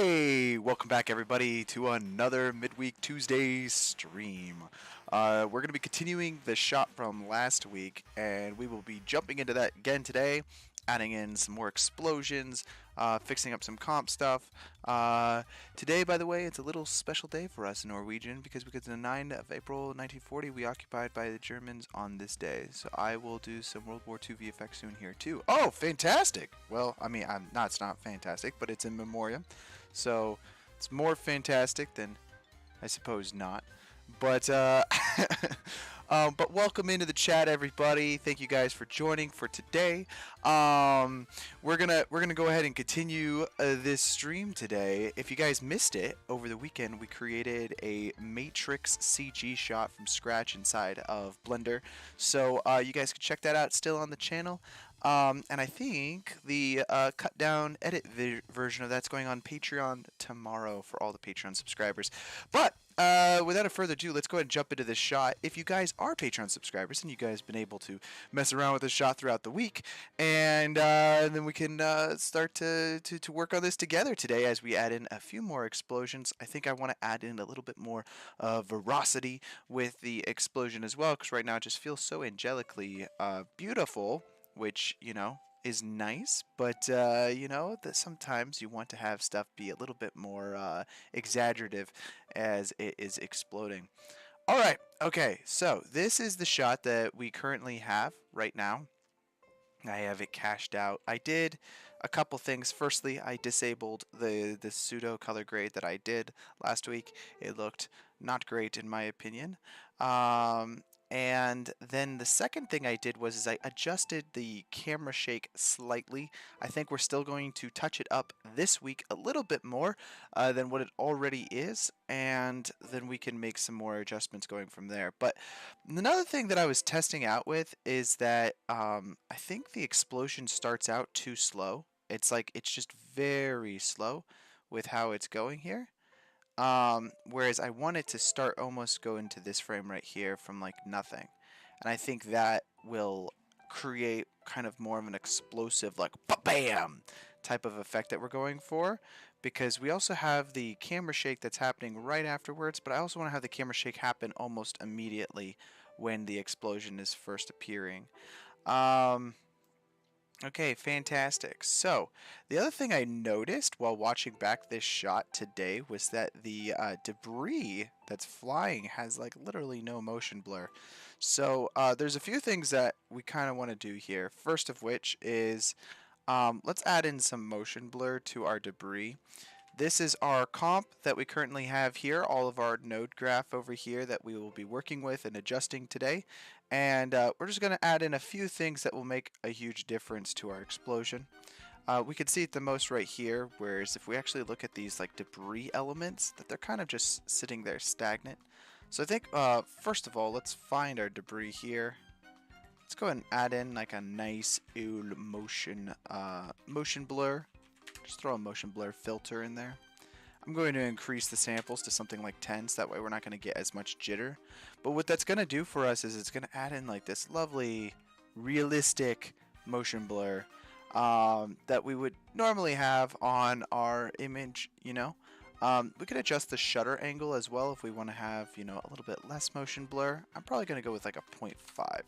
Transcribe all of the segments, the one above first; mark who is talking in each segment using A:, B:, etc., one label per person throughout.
A: Hey, welcome back everybody to another midweek Tuesday stream. We're going to be continuing the shot from last week, and we will be jumping into that again today, adding in some more explosions, fixing up some comp stuff. Today, by the way, it's a little special day for us in Norwegian because the 9th of April 1940 we occupied by the Germans on this day. So I will do some World War II VFX soon here too. Oh, fantastic! Well, I mean, it's not fantastic, but it's in memoriam. So it's more fantastic than, I suppose, not. But but welcome into the chat, everybody. Thank you guys for joining for today. We're gonna go ahead and continue this stream today. If you guys missed it over the weekend, we created a Matrix CG shot from scratch inside of Blender. So you guys can check that out still on the channel. And I think the cut down edit version of that's going on Patreon tomorrow for all the Patreon subscribers. But without a further ado, let's go ahead and jump into this shot. If you guys are Patreon subscribers and you guys have been able to mess around with this shot throughout the week, and then we can start to work on this together today as we add in a few more explosions. I think I want to add in a little bit more veracity with the explosion as well, because right now it just feels so angelically beautiful, which, you know, is nice, but you know, that sometimes you want to have stuff be a little bit more exaggerative as it is exploding. Alright, okay, so this is the shot that we currently have right now. I have it cached out. I did a couple things. Firstly, I disabled the pseudo color grade that I did last week. It looked not great in my opinion. And then the second thing I did was I adjusted the camera shake slightly. I think we're still going to touch it up this week a little bit more than what it already is, and then we can make some more adjustments going from there. But another thing that I was testing out with is that I think the explosion starts out too slow. It's just very slow with how it's going here. Whereas I want it to start almost go into this frame right here from like nothing. And I think that will create kind of more of an explosive, like bam type of effect that we're going for, because we also have the camera shake that's happening right afterwards, but I also want to have the camera shake happen almost immediately when the explosion is first appearing. Okay, fantastic. So, the other thing I noticed while watching back this shot today was that the debris that's flying has like literally no motion blur. So, there's a few things that we kind of want to do here. First of which is, let's add in some motion blur to our debris. This is our comp that we currently have here, all of our node graph over here that we will be working with and adjusting today. And we're just going to add in a few things that will make a huge difference to our explosion. We can see it the most right here, whereas if we actually look at these like debris elements, that they're kind of just sitting there stagnant. So I think first of all, let's find our debris here. Let's go ahead and add in like a nice motion blur. Just throw a motion blur filter in there. I'm going to increase the samples to something like 10, so that way we're not going to get as much jitter. But what that's going to do for us is it's going to add in like this lovely, realistic motion blur that we would normally have on our image, you know. We could adjust the shutter angle as well if we want to have, you know, a little bit less motion blur. I'm probably going to go with like a 0.5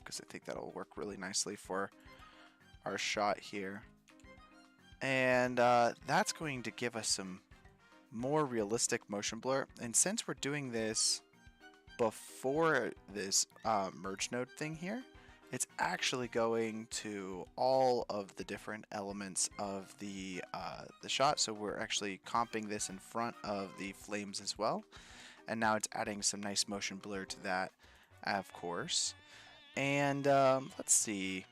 A: because I think that'll work really nicely for our shot here. And that's going to give us some more realistic motion blur. And since we're doing this before this merge node thing here, it's actually going to all of the different elements of the shot. So we're actually comping this in front of the flames as well. And now it's adding some nice motion blur to that, of course. And let's see.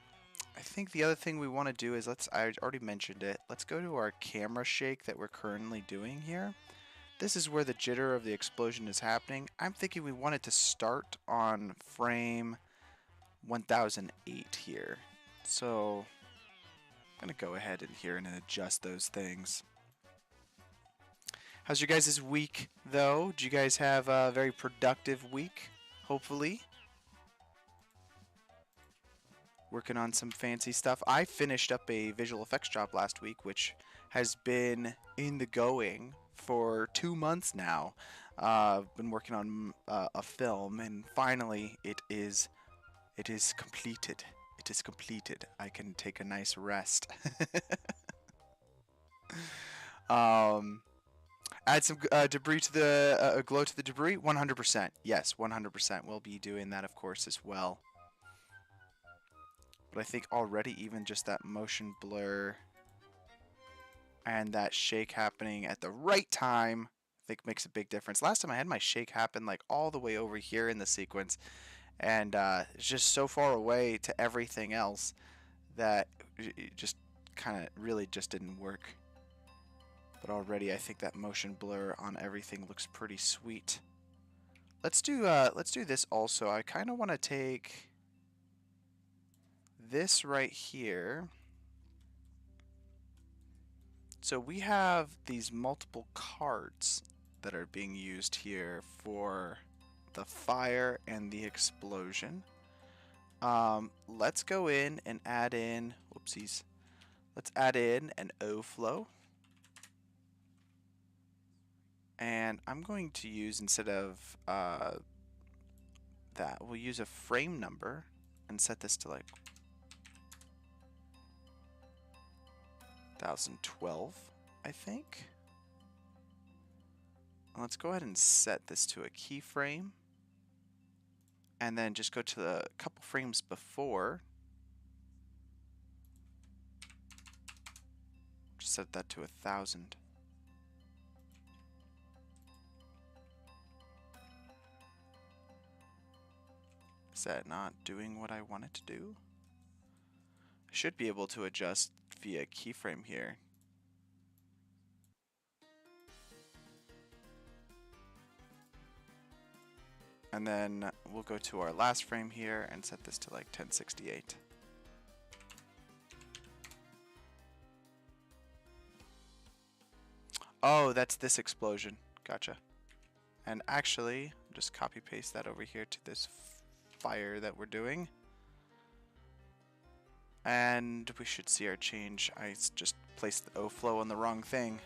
A: I think the other thing we want to do is I already mentioned it. Let's go to our camera shake that we're currently doing here. This is where the jitter of the explosion is happening. I'm thinking we want it to start on frame 1008 here. So I'm going to go ahead in here and adjust those things. How's your guys' week though? Did you guys have a very productive week? Hopefully. Working on some fancy stuff. I finished up a visual effects job last week, which has been in the going for 2 months now. Been working on a film, and finally it is completed. It is completed. I can take a nice rest. um, Add some debris to the glow to the debris. 100%. Yes, 100%. We'll be doing that, of course, as well. But I think already even just that motion blur and that shake happening at the right time, I think makes a big difference. Last time I had my shake happen like all the way over here in the sequence, and it's just so far away to everything else that it just kind of really just didn't work. But already I think that motion blur on everything looks pretty sweet. Let's do this also. I kind of want to take this right here. So we have these multiple cards that are being used here for the fire and the explosion. Let's go in and add in, whoopsies. Let's add in an O flow. And I'm going to use, instead of that, we'll use a frame number and set this to like 1012, I think. Let's go ahead and set this to a keyframe. And then just go to the couple frames before. Just set that to 1000. Is that not doing what I want it to do? I should be able to adjust via keyframe here. And then we'll go to our last frame here and set this to like 1068. Oh, that's this explosion. Gotcha. And actually, just copy paste that over here to this fire that we're doing. And we should see our change. I just placed the O flow on the wrong thing.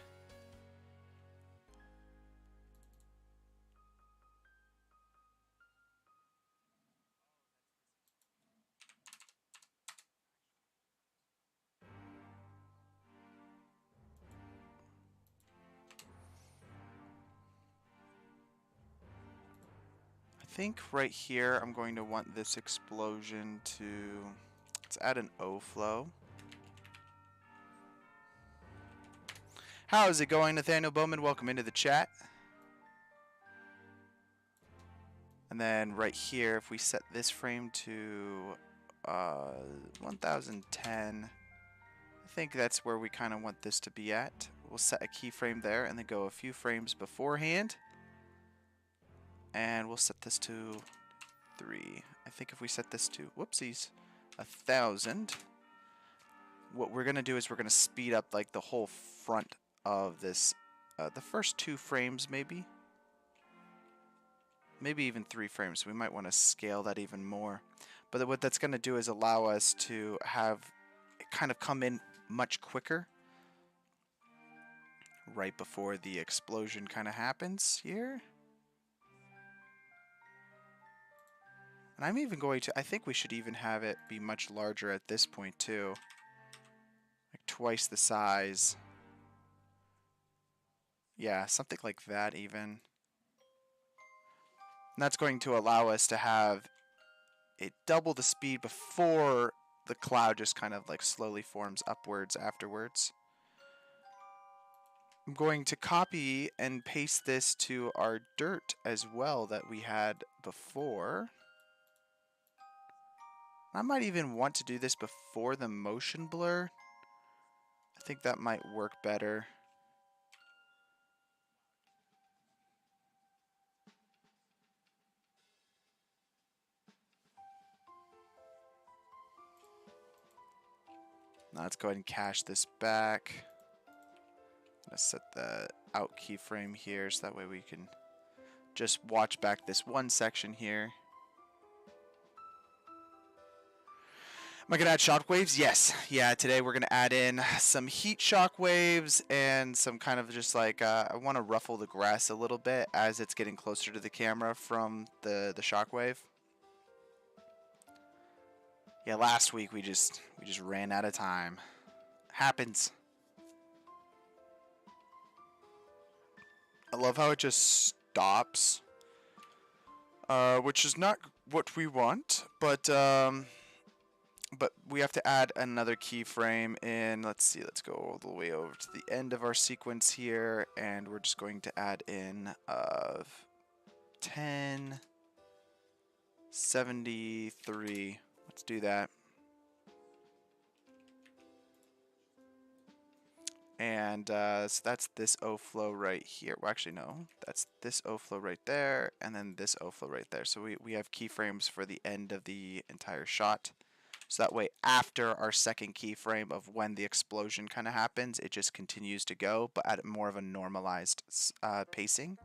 A: I think right here I'm going to want this explosion to, let's add an O flow. How's it going, Nathaniel Bowman? Welcome into the chat. And then right here, if we set this frame to 1010, I think that's where we kind of want this to be at. We'll set a keyframe there and then go a few frames beforehand. And we'll set this to 3. I think if we set this to, whoopsies, 1000, what we're going to do is we're going to speed up like the whole front of this, the first 2 frames maybe. Maybe even 3 frames. We might want to scale that even more. But what that's going to do is allow us to have it kind of come in much quicker right before the explosion kind of happens here. And I'm even going to, I think we should even have it be much larger at this point too. Like twice the size. Yeah, something like that even. And that's going to allow us to have it double the speed before the cloud just kind of like slowly forms upwards afterwards. I'm going to copy and paste this to our dirt as well that we had before. I might even want to do this before the motion blur. I think that might work better. Now let's go ahead and cache this back. I'm going to set the out keyframe here so that way we can just watch back this one section here. Am I gonna add shockwaves? Yes. Yeah, today we're gonna add in some heat shockwaves and some kind of just like I want to ruffle the grass a little bit as it's getting closer to the camera from the shockwave. Yeah, last week we just ran out of time. Happens. I love how it just stops, which is not what we want, but we have to add another keyframe in. Let's see, let's go all the way over to the end of our sequence here, and we're just going to add in 1073. Let's do that. And so that's this O flow right here. Well, actually, no, that's this O flow right there, and then this O flow right there. So we have keyframes for the end of the entire shot. So that way, after our second keyframe of when the explosion kind of happens, it just continues to go, but at more of a normalized pacing.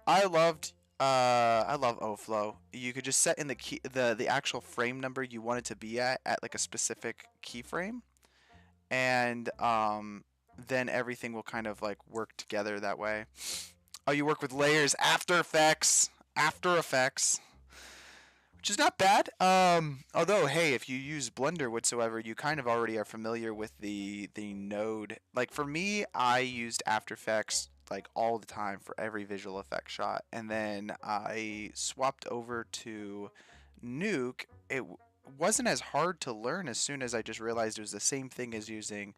A: I love O-flow. You could just set in the actual frame number you want it to be at like a specific keyframe, and then everything will kind of like work together that way. Oh, you work with layers, After Effects, After Effects, which is not bad. Although, hey, if you use Blender whatsoever, you kind of already are familiar with the node. Like for me, I used After Effects like all the time for every visual effect shot, and then I swapped over to Nuke. It wasn't as hard to learn as soon as I just realized it was the same thing as using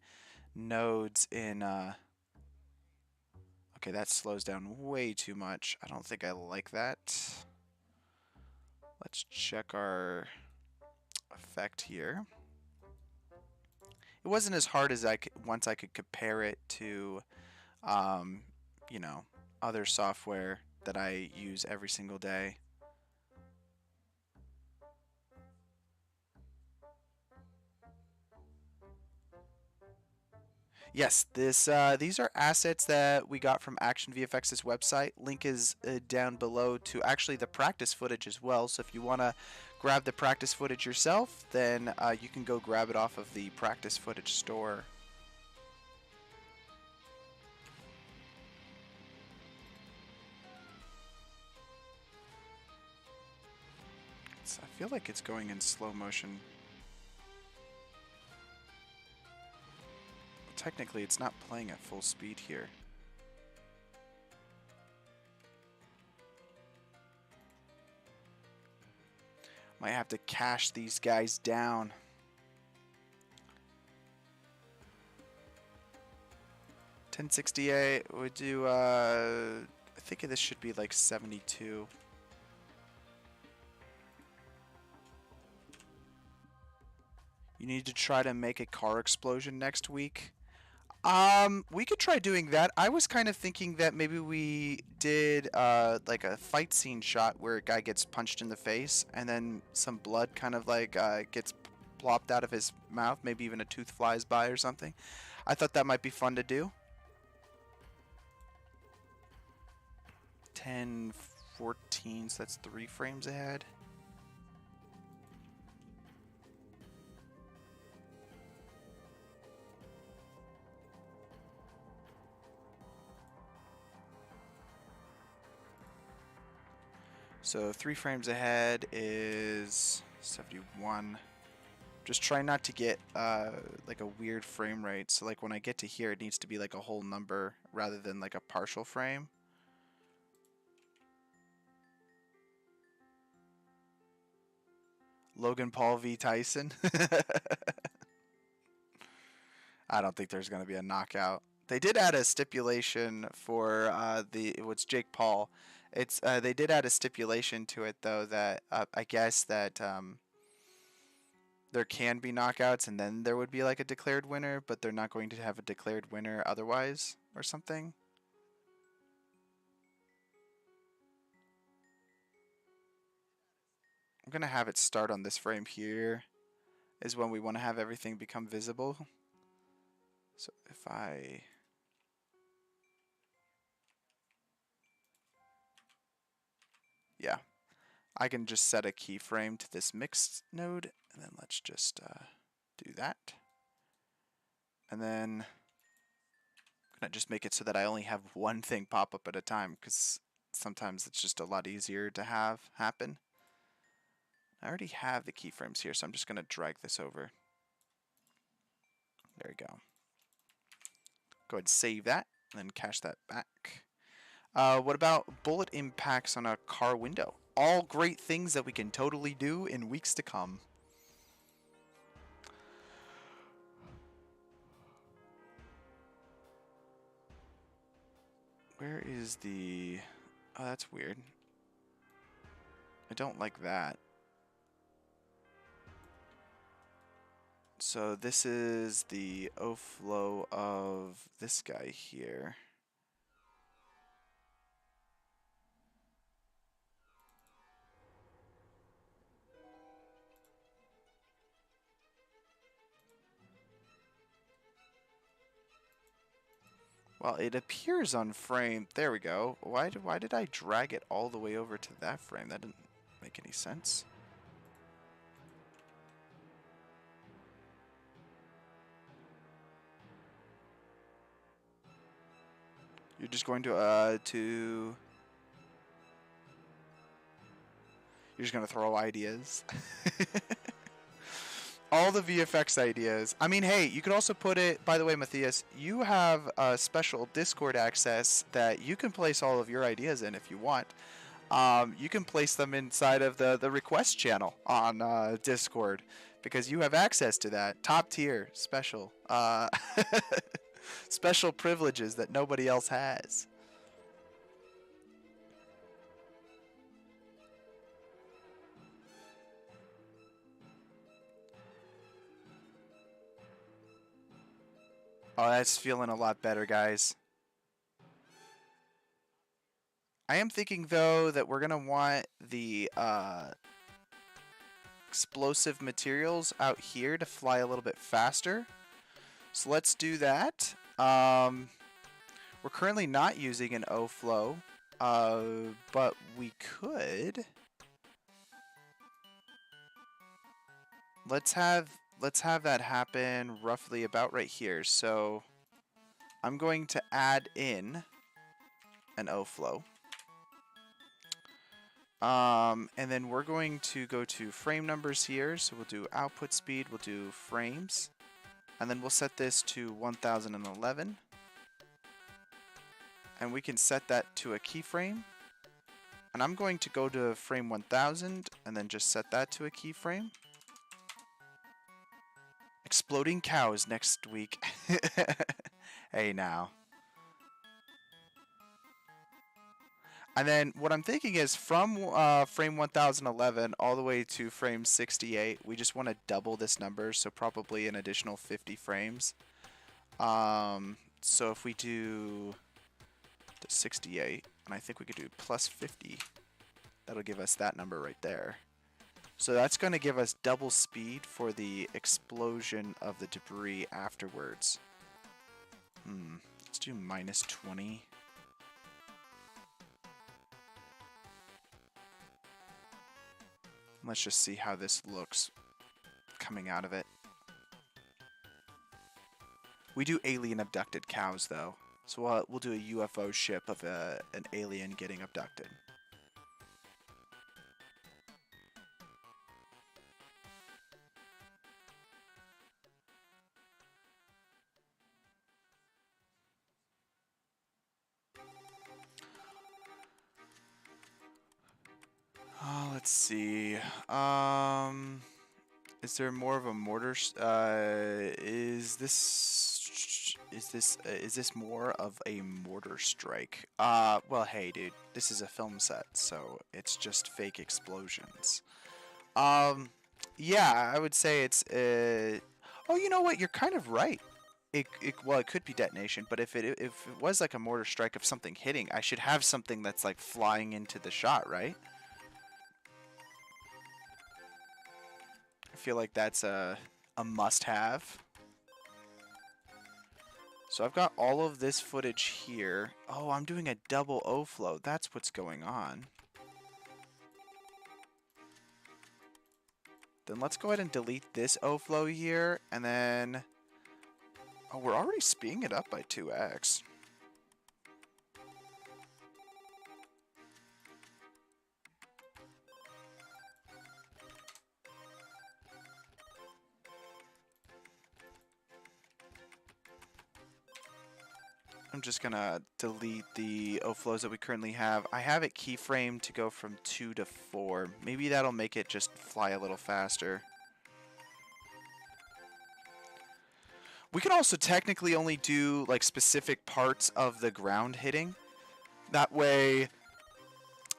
A: nodes in. Okay, that slows down way too much. I don't think I like that. Let's check our effect here. It wasn't as hard as once I could compare it to, um, you know, other software that I use every single day. Yes, these are assets that we got from Action VFX's website. Link is down below to actually the practice footage as well. So if you want to grab the practice footage yourself, then you can go grab it off of the practice footage store. I feel like it's going in slow motion. Technically, it's not playing at full speed here. Might have to cache these guys down. $1068 would do, I think this should be like 72. You need to try to make a car explosion next week. We could try doing that. I was kind of thinking that maybe we did like a fight scene shot where a guy gets punched in the face and then some blood kind of like gets plopped out of his mouth. Maybe even a tooth flies by or something. I thought that might be fun to do. 1014, so that's 3 frames ahead. So 3 frames ahead is 71. Just try not to get like a weird frame rate. So like when I get to here, it needs to be like a whole number rather than like a partial frame. Logan Paul v. Tyson. I don't think there's going to be a knockout. They did add a stipulation for what's Jake Paul. It's they did add a stipulation to it though that I guess that there can be knockouts and then there would be like a declared winner, but they're not going to have a declared winner otherwise or something. I'm gonna have it start on this frame here is when we want to have everything become visible. So if yeah, I can just set a keyframe to this mixed node And then let's just do that. And then I'm going to just make it so that I only have one thing pop up at a time, because sometimes it's just a lot easier to have happen. I already have the keyframes here, so I'm just going to drag this over. There we go. Go ahead and save that, and then cache that back. What about bullet impacts on a car window? All great things that we can totally do in weeks to come. Where is the... Oh, that's weird. I don't like that. So this is the O-flow of this guy here. Well, it appears on frame. There we go. Why did I drag it all the way over to that frame? That didn't make any sense. You're just going to you're just going to throw ideas. All the VFX ideas. I mean, hey, you could also put it, by the way, Matthias, you have a special Discord access that you can place all of your ideas in if you want. You can place them inside of the request channel on Discord, because you have access to that. Top tier, special. Special privileges that nobody else has. Oh, that's feeling a lot better, guys. I am thinking, though, that we're going to want the explosive materials out here to fly a little bit faster. So let's do that. We're currently not using an O-flow, but we could. Let's have that happen roughly about right here. So I'm going to add in an O-flow. And then we're going to go to frame numbers here. So we'll do output speed, we'll do frames, and then we'll set this to 1011. And we can set that to a keyframe. And I'm going to go to frame 1000 and then just set that to a keyframe. Exploding cows next week. Hey now. And then what I'm thinking is from frame 1011 all the way to frame 68, we just want to double this number, so probably an additional 50 frames. So if we do the 68, and I think we could do plus 50, that'll give us that number right there. So that's going to give us double speed for the explosion of the debris afterwards. Let's do minus 20. Let's just see how this looks coming out of it. We do alien abducted cows, though. So we'll do a UFO ship of an alien getting abducted. Let's see. Is there more of a mortar? Is this more of a mortar strike? Well, hey, dude, this is a film set, so it's just fake explosions. Yeah, I would say it's. Oh, you know what? You're kind of right. Well, it could be detonation, but if it was like a mortar strike of something hitting, I should have something that's like flying into the shot, right? I feel like that's a must-have. So I've got all of this footage here. Oh, I'm doing a double O-flow. That's what's going on. Then let's go ahead and delete this O-flow here, and then... Oh, we're already speeding it up by 2x. I'm just gonna delete the O-flows that we currently have. I have it keyframed to go from 2 to 4. Maybe that'll make it just fly a little faster. We can also technically only do like specific parts of the ground hitting. That way,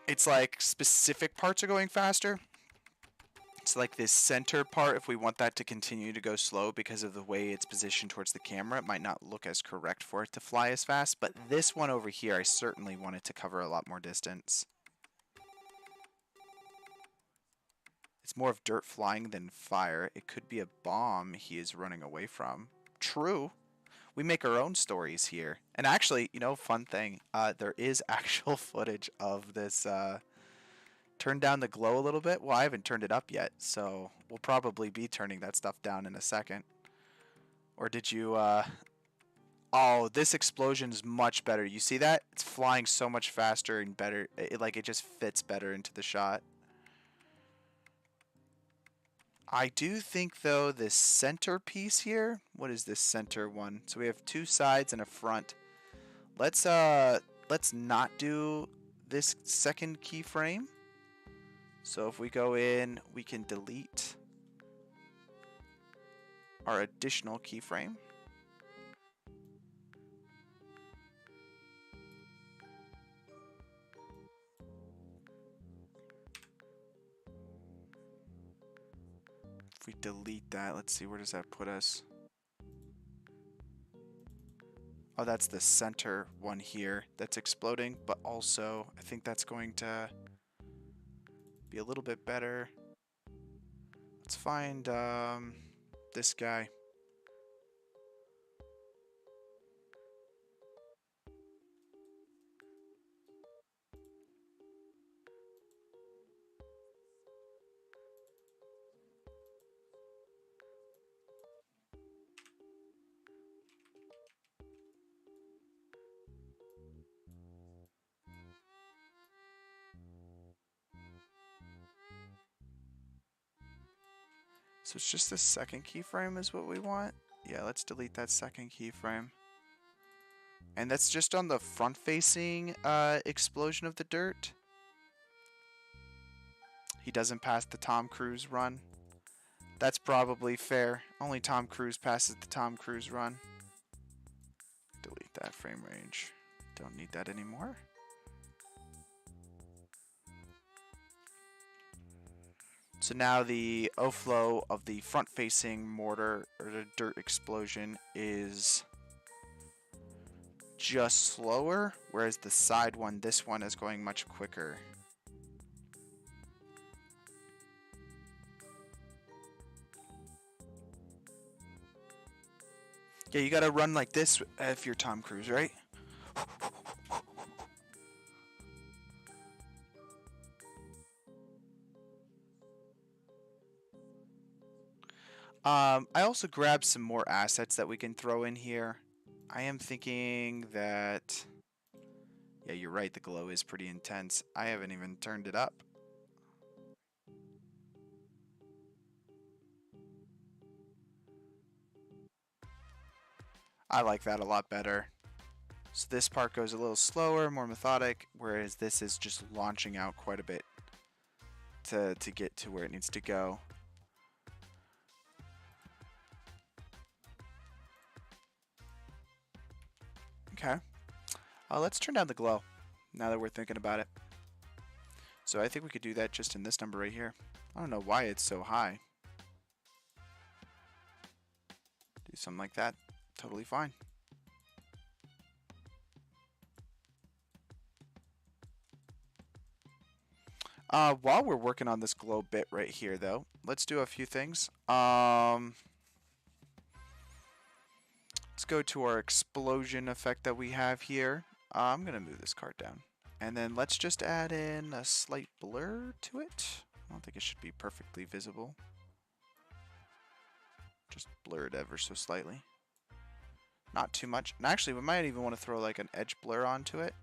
A: it's like specific parts are going faster. It's like this center part, if we want that to continue to go slow because of the way it's positioned towards the camera, it might not look as correct for it to fly as fast. But this one over here, I certainly want it to cover a lot more distance. It's more of dirt flying than fire. It could be a bomb he is running away from. True. We make our own stories here. And actually, you know, fun thing, there is actual footage of this. Turn down the glow a little bit. Well, I haven't turned it up yet, so we'll probably be turning that stuff down in a second. Or did you, Oh, this explosion's much better. You see that? It's flying so much faster and better. It just fits better into the shot. I do think, though, this center piece here... What is this center one? So we have two sides and a front. Let's not do this second keyframe. So if we go in, we can delete our additional keyframe. If we delete that, let's see, where does that put us? Oh, that's the center one here that's exploding, but also I think that's going to be a little bit better. Let's find this guy. So it's just the second keyframe is what we want. Yeah, let's delete that second keyframe. And that's just on the front-facing explosion of the dirt. He doesn't pass the Tom Cruise run. That's probably fair. Only Tom Cruise passes the Tom Cruise run. Delete that frame range. Don't need that anymore. So now the O-flow of the front-facing mortar or the dirt explosion is just slower, whereas the side one, this one, is going much quicker. Yeah, you gotta run like this if you're Tom Cruise, right? I also grabbed some more assets that we can throw in here. I am thinking that... Yeah, you're right, the glow is pretty intense. I haven't even turned it up. I like that a lot better. So this part goes a little slower, more methodic, whereas this is just launching out quite a bit to get to where it needs to go. Okay. Let's turn down the glow, now that we're thinking about it. So I think we could do that just in this number right here. I don't know why it's so high. Do something like that. Totally fine. While we're working on this glow bit right here, though, let's do a few things. Let's go to our explosion effect that we have here. I'm going to move this card down. And then let's just add in a slight blur to it. I don't think it should be perfectly visible. Just blur it ever so slightly. Not too much. And actually, we might even want to throw like an edge blur onto it.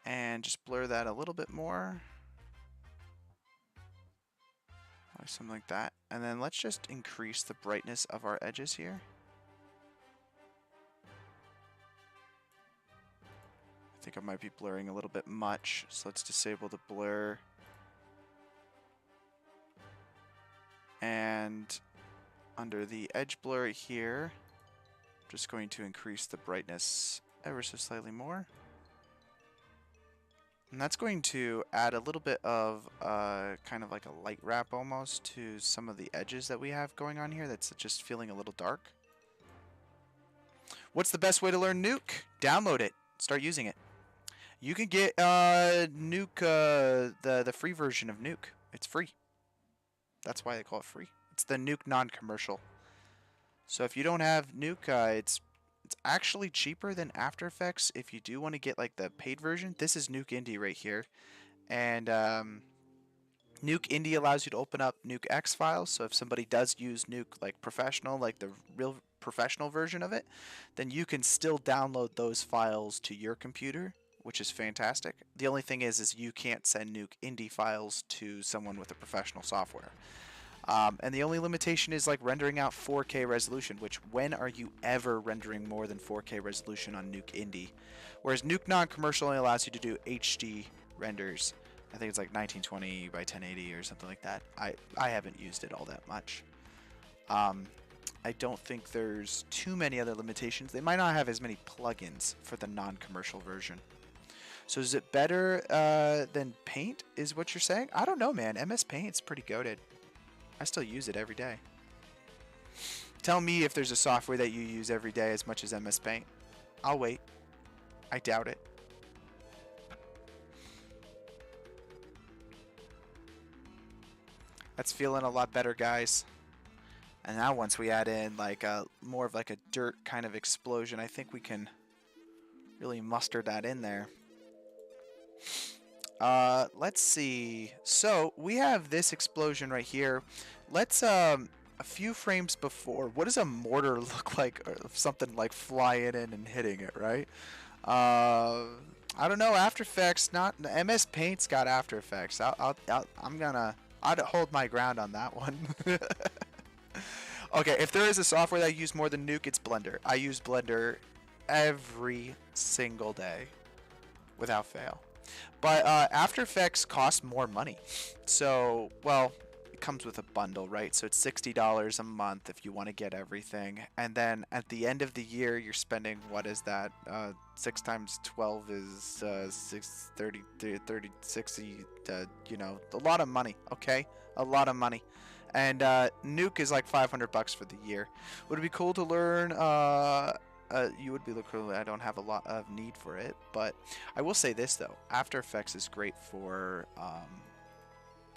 A: And just blur that a little bit more. Like something like that. And then let's just increase the brightness of our edges here. I think I might be blurring a little bit much, so let's disable the blur. And under the edge blur here, I'm just going to increase the brightness ever so slightly more. And that's going to add a little bit of kind of like a light wrap almost to some of the edges that we have going on here that's just feeling a little dark. What's the best way to learn Nuke? Download it. Start using it. You can get Nuke, the free version of Nuke. It's free. That's why they call it free. It's the Nuke non-commercial. So if you don't have Nuke, it's actually cheaper than After Effects if you do want to get like the paid version. This is Nuke Indie right here. And Nuke Indie allows you to open up Nuke X files. So if somebody does use Nuke like professional, like the real professional version of it, then you can still download those files to your computer, which is fantastic. The only thing is you can't send Nuke Indie files to someone with a professional software. And the only limitation is like rendering out 4K resolution, which when are you ever rendering more than 4K resolution on Nuke Indie? Whereas Nuke non-commercial only allows you to do HD renders. I think it's like 1920 by 1080 or something like that. I haven't used it all that much. I don't think there's too many other limitations. They might not have as many plugins for the non-commercial version. So is it better than Paint, is what you're saying? I don't know, man. MS Paint's pretty goated. I still use it every day. Tell me if there's a software that you use every day as much as MS Paint. I'll wait. I doubt it. That's feeling a lot better, guys. And now once we add in like more of like a dirt kind of explosion, I think we can really muster that in there. Let's see. So we have this explosion right here. Let's a few frames before. What does a mortar look like? Or something like flying in and hitting it, right? I don't know. After Effects, not MS Paint's got After Effects. I'd hold my ground on that one. Okay, if there is a software that I use more than Nuke, it's Blender. I use Blender every single day, without fail. But After Effects costs more money. So, well, it comes with a bundle, right? So it's $60 a month if you want to get everything. And then at the end of the year, you're spending, what is that? 6 times 12 is 30, 60, you know, a lot of money, okay? A lot of money. And Nuke is like $500 for the year. Would it be cool to learn? You would be cool. I don't have a lot of need for it, but I will say this though: After Effects is great for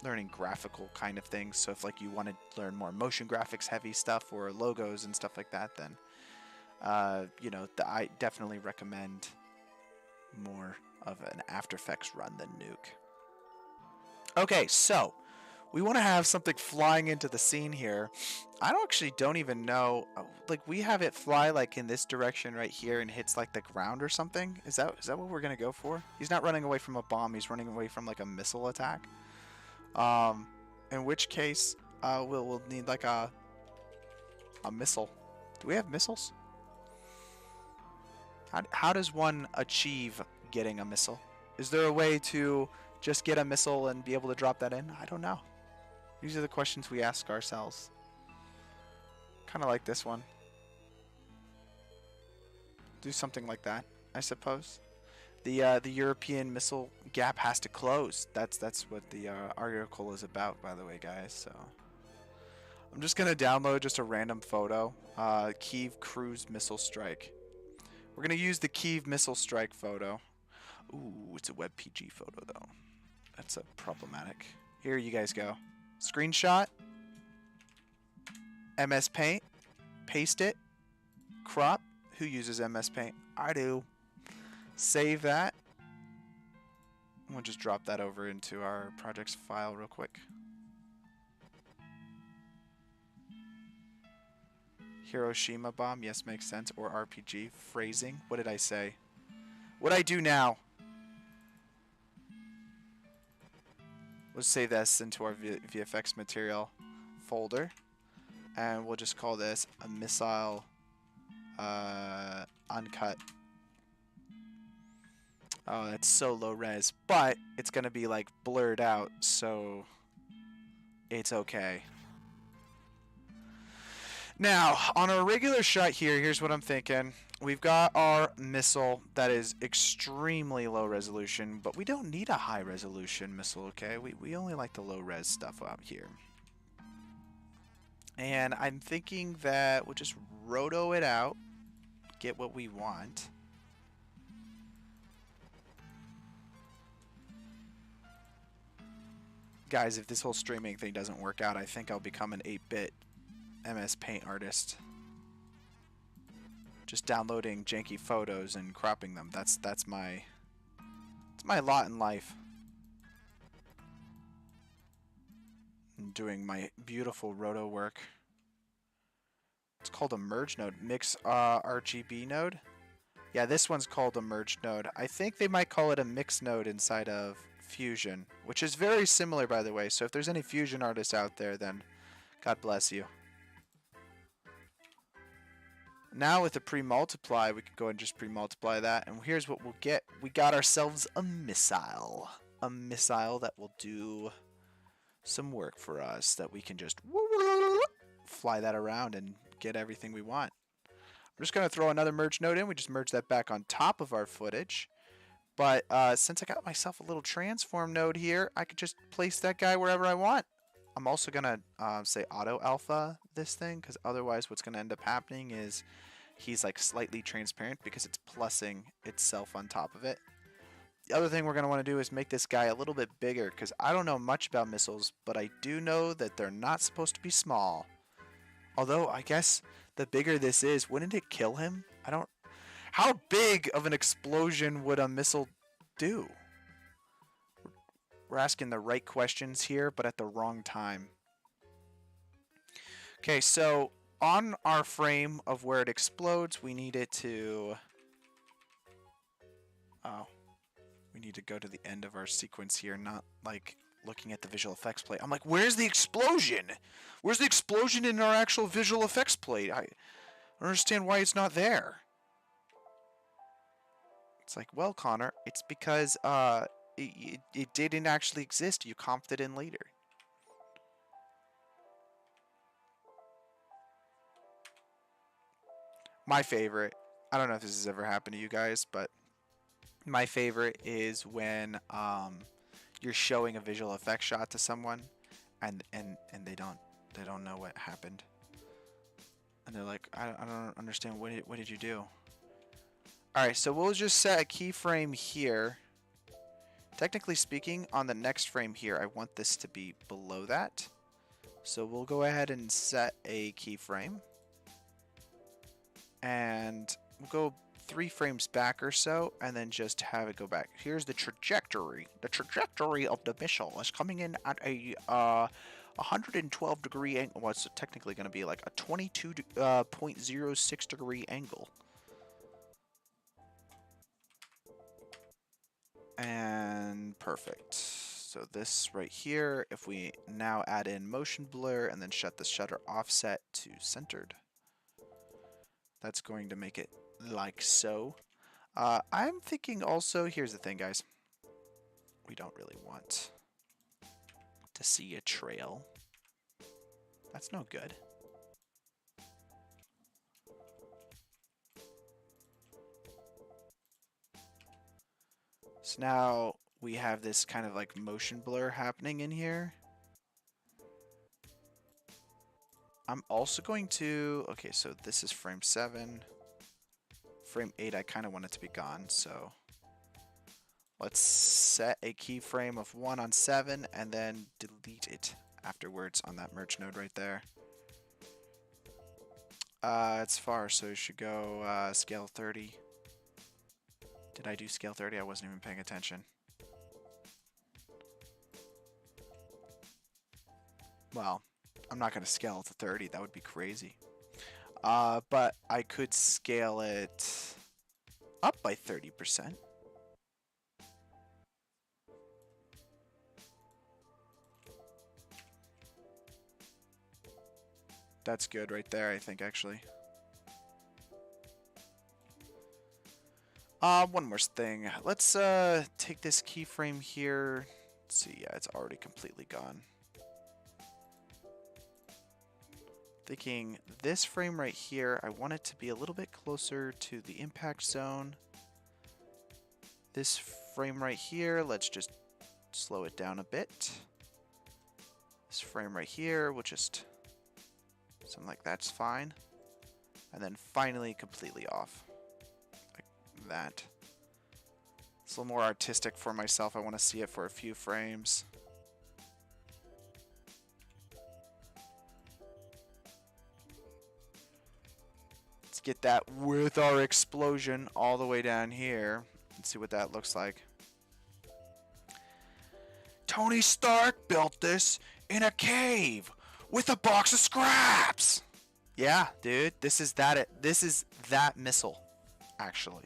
A: learning graphical kind of things. So if like you want to learn more motion graphics heavy stuff or logos and stuff like that, then you know, I definitely recommend more of an After Effects run than Nuke. Okay, so we want to have something flying into the scene here. I don't even know. Like we have it fly like in this direction right here and hits like the ground or something. Is that what we're gonna go for? He's not running away from a bomb. He's running away from like a missile attack. In which case, we'll need like a missile. Do we have missiles? How does one achieve getting a missile? Is there a way to just get a missile and be able to drop that in? I don't know. These are the questions we ask ourselves. Kind of like this one. Do something like that, I suppose. The European missile gap has to close. That's what the article is about, by the way, guys. So I'm just gonna download just a random photo. Kyiv cruise missile strike. We're gonna use the Kyiv missile strike photo. Ooh, it's a WebPG photo though. That's problematic. Here you guys go. Screenshot. MS Paint. Paste it. Crop. Who uses MS Paint? I do. Save that. We'll just drop that over into our projects file real quick. Hiroshima bomb, yes, makes sense. Or RPG. Phrasing. What did I say? What I do now? Let's save this into our VFX material folder. And we'll just call this a missile uncut. Oh, that's so low res. But it's going to be like blurred out, so it's okay. Now, on a regular shot here, here's what I'm thinking. We've got our missile that is extremely low resolution, but we don't need a high resolution missile, okay? We only like the low res stuff out here. And I'm thinking that we'll just roto it out, get what we want. Guys, if this whole streaming thing doesn't work out, I think I'll become an 8-bit MS Paint artist. Just downloading janky photos and cropping them. That's my lot in life. I'm doing my beautiful roto work. It's called a merge node. Mix RGB node. Yeah, this one's called a merge node. I think they might call it a mix node inside of Fusion, which is very similar, by the way. So if there's any Fusion artists out there, then God bless you. Now with the pre-multiply, we can go and just pre-multiply that. And here's what we'll get. We got ourselves a missile. A missile that will do some work for us. That we can just fly that around and get everything we want. I'm just going to throw another merge node in. We just merge that back on top of our footage. But since I got myself a little transform node here, I could just place that guy wherever I want. I'm also going to say auto alpha this thing, because otherwise what's going to end up happening is he's like slightly transparent because it's plussing itself on top of it. The other thing we're going to want to do is make this guy a little bit bigger, because I don't know much about missiles, but I do know that they're not supposed to be small. Although, I guess the bigger this is, wouldn't it kill him? I don't... How big of an explosion would a missile do? We're asking the right questions here, but at the wrong time. Okay, so on our frame of where it explodes, we need it to... Oh. We need to go to the end of our sequence here, not like looking at the visual effects plate. I'm like, where's the explosion? Where's the explosion in our actual visual effects plate? I don't understand why it's not there. It's like, well, Connor, it's because it didn't actually exist. You comped it in later. My favorite, I don't know if this has ever happened to you guys, but my favorite is when you're showing a visual effects shot to someone and they don't know what happened. And they're like, I don't understand, what did you do? Alright, so we'll just set a keyframe here. Technically speaking, on the next frame here, I want this to be below that. So we'll go ahead and set a keyframe. And we'll go 3 frames back or so, and then just have it go back. Here's the trajectory. The trajectory of the missile is coming in at a 112 degree angle. Well, it's technically going to be like a 22.06 degree angle. And perfect. So this right here, if we now add in motion blur and then shut the shutter offset to centered, that's going to make it like so. I'm thinking also, here's the thing, guys. We don't really want to see a trail. That's no good. So now we have this kind of like motion blur happening in here. I'm also going to, okay, so this is frame 7. Frame 8, I kind of want it to be gone, so let's set a keyframe of 1 on 7 and then delete it afterwards on that merge node right there. It's far, so it should go scale 30. Did I do scale 30? I wasn't even paying attention. Well, I'm not going to scale to 30. That would be crazy. But I could scale it up by 30%. That's good right there, I think, actually. One more thing. Let's take this keyframe here. Let's see, yeah, it's already completely gone. Thinking this frame right here, I want it to be a little bit closer to the impact zone. This frame right here, let's just slow it down a bit. This frame right here, we'll just something like that's fine. And then finally completely off. Like that. It's a little more artistic for myself. I want to see it for a few frames. Let's get that with our explosion all the way down here and see what that looks like. Tony Stark built this in a cave with a box of scraps. Yeah, dude, this is that missile, actually.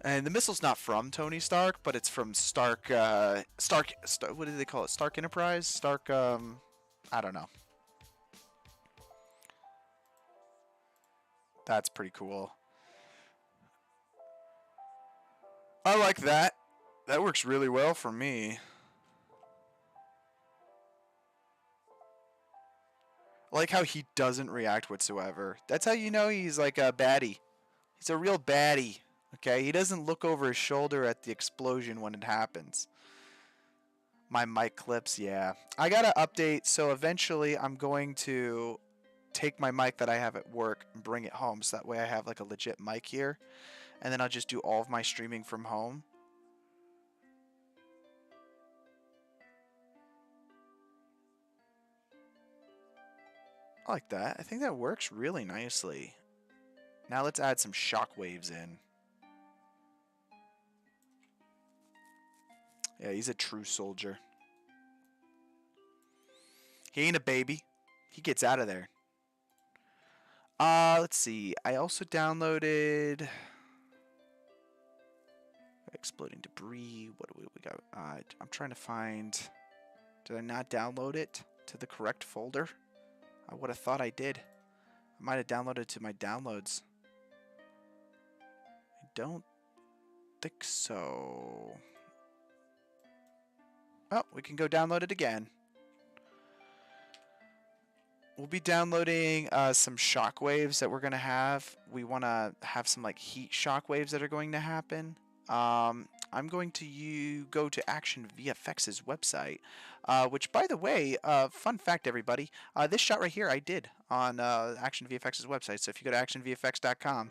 A: And the missile's not from Tony Stark, but it's from Stark, what do they call it? Stark Enterprise? Stark, I don't know. That's pretty cool. I like that. That works really well for me. I like how he doesn't react whatsoever. That's how you know he's like a baddie. He's a real baddie. Okay, he doesn't look over his shoulder at the explosion when it happens. My mic clips, yeah. I gotta update, so eventually I'm going to take my mic that I have at work and bring it home, so that way I have like a legit mic here. And then I'll just do all of my streaming from home. I like that. I think that works really nicely. Now let's add some shockwaves in. Yeah, he's a true soldier. He ain't a baby. He gets out of there. Let's see. I also downloaded exploding debris. What do we got? I'm trying to find. Did I not download it to the correct folder? I would have thought I did. I might have downloaded to my downloads. I don't think so. Oh, we can go download it again. We'll be downloading some shockwaves that we're going to have. We want to have some like heat shockwaves that are going to happen. I'm going to go to Action VFX's website, which, by the way, fun fact, everybody, this shot right here I did on Action VFX's website. So if you go to actionvfx.com,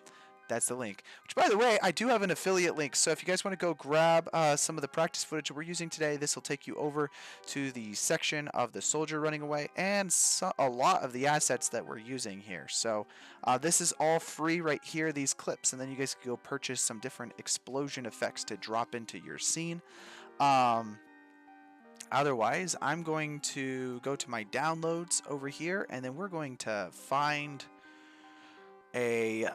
A: that's the link. Which, by the way, I do have an affiliate link. So if you guys want to go grab some of the practice footage we're using today, this will take you over to the section of the soldier running away and a lot of the assets that we're using here. So this is all free right here, these clips. And then you guys can go purchase some different explosion effects to drop into your scene. Otherwise, I'm going to go to my downloads over here, and then we're going to find a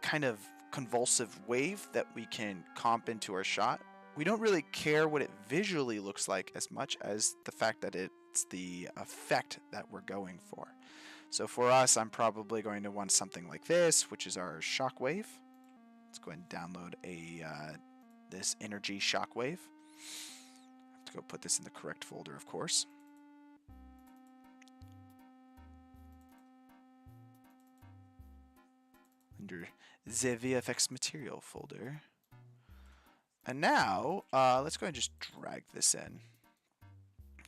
A: kind of convulsive wave that we can comp into our shot. We don't really care what it visually looks like as much as the fact that it's the effect that we're going for. So for us, I'm probably going to want something like this, which is our shockwave. Let's go ahead and download this energy shockwave. I have to go put this in the correct folder, of course. Under the VFX material folder. And now, let's go ahead and just drag this in.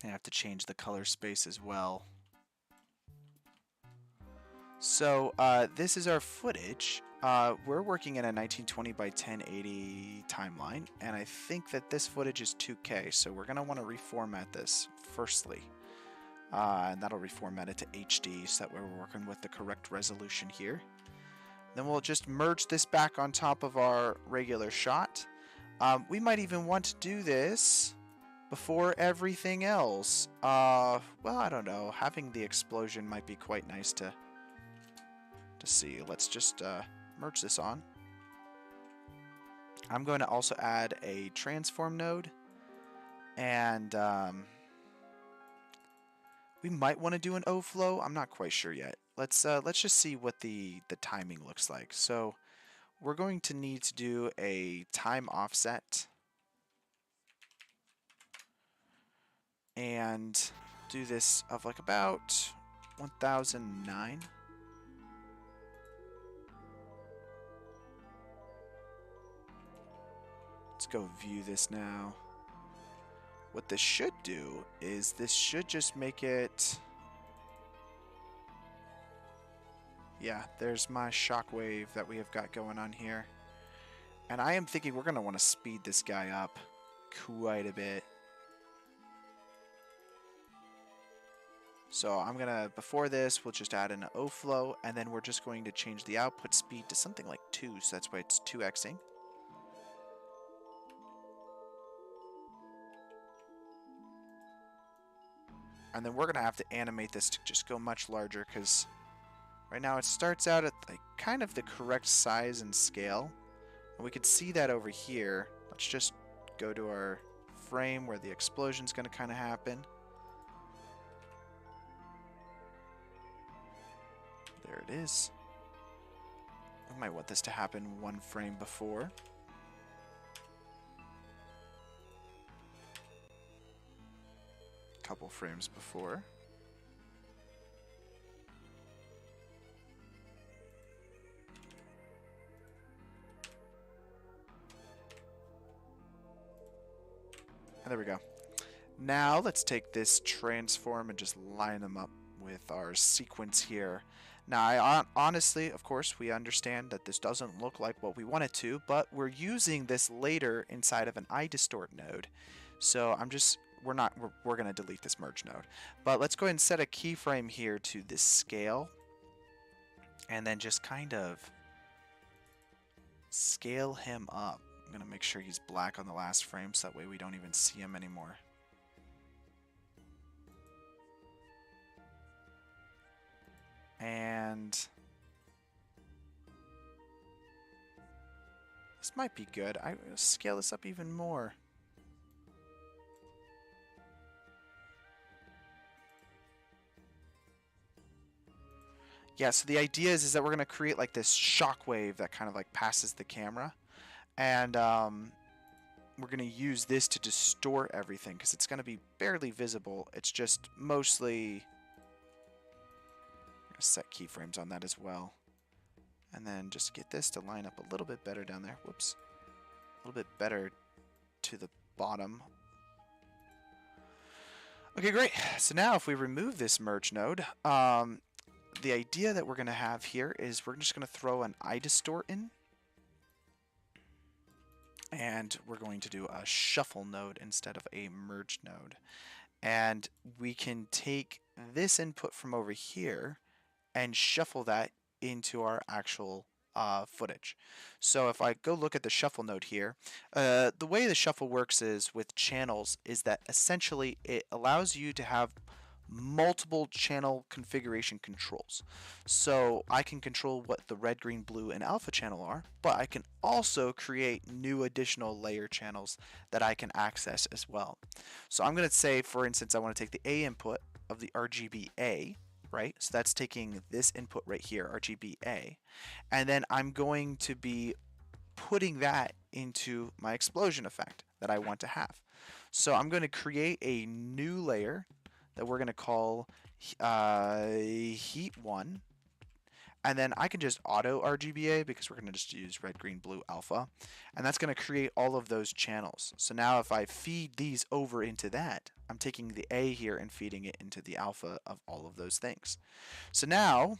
A: I have to change the color space as well. So this is our footage. We're working in a 1920 by 1080 timeline, and I think that this footage is 2K, so we're going to want to reformat this firstly. And that'll reformat it to HD, so that way we're working with the correct resolution here. Then we'll just merge this back on top of our regular shot. We might even want to do this before everything else. Well, I don't know. Having the explosion might be quite nice to see. Let's just merge this on. I'm going to also add a transform node, and we might want to do an O flow. I'm not quite sure yet. Let's just see what the timing looks like. So we're going to need to do a time offset and do this of like about 1009. Let's go view this now. What this should do is this should just make it... Yeah, there's my shockwave that we have got going on here. And I am thinking we're going to want to speed this guy up quite a bit. So I'm going to, before this, we'll just add an O flow, and then we're just going to change the output speed to something like 2, so that's why it's 2xing. And then we're going to have to animate this to just go much larger, because right now it starts out at like kind of the correct size and scale. And we could see that over here. Let's just go to our frame where the explosion's going to kind of happen. There it is. We might want this to happen one frame before. Couple frames before. And there we go. Now let's take this transform and just line them up with our sequence here. Now, honestly, of course, we understand that this doesn't look like what we want it to, but we're using this later inside of an iDistort node. So we're going to delete this merge node. But let's go ahead and set a keyframe here to this scale. And then just kind of scale him up. I'm going to make sure he's black on the last frame so that way we don't even see him anymore. And this might be good. I will scale this up even more. Yeah, so the idea is that we're going to create like this shockwave that kind of like passes the camera. And we're going to use this to distort everything because it's going to be barely visible. It's just mostly... I'm going to set keyframes on that as well. And then just get this to line up a little bit better down there. Whoops. A little bit better to the bottom. Okay, great. So now if we remove this merge node, the idea that we're going to have here is we're just going to throw an iDistort in. And we're going to do a shuffle node instead of a merge node. And we can take this input from over here and shuffle that into our actual footage. So if I go look at the shuffle node here, the way the shuffle works is with channels is that essentially it allows you to have multiple channel configuration controls. So I can control what the red, green, blue, and alpha channel are, but I can also create new additional layer channels that I can access as well. So I'm going to say, for instance, I want to take the A input of the RGBA, right? So that's taking this input right here, RGBA, and then I'm going to be putting that into my explosion effect that I want to have. So I'm going to create a new layer that we're going to call heat 1, and then I can just auto RGBA because we're going to just use red, green, blue, alpha, and that's going to create all of those channels. So now if I feed these over into that, I'm taking the A here and feeding it into the alpha of all of those things. So now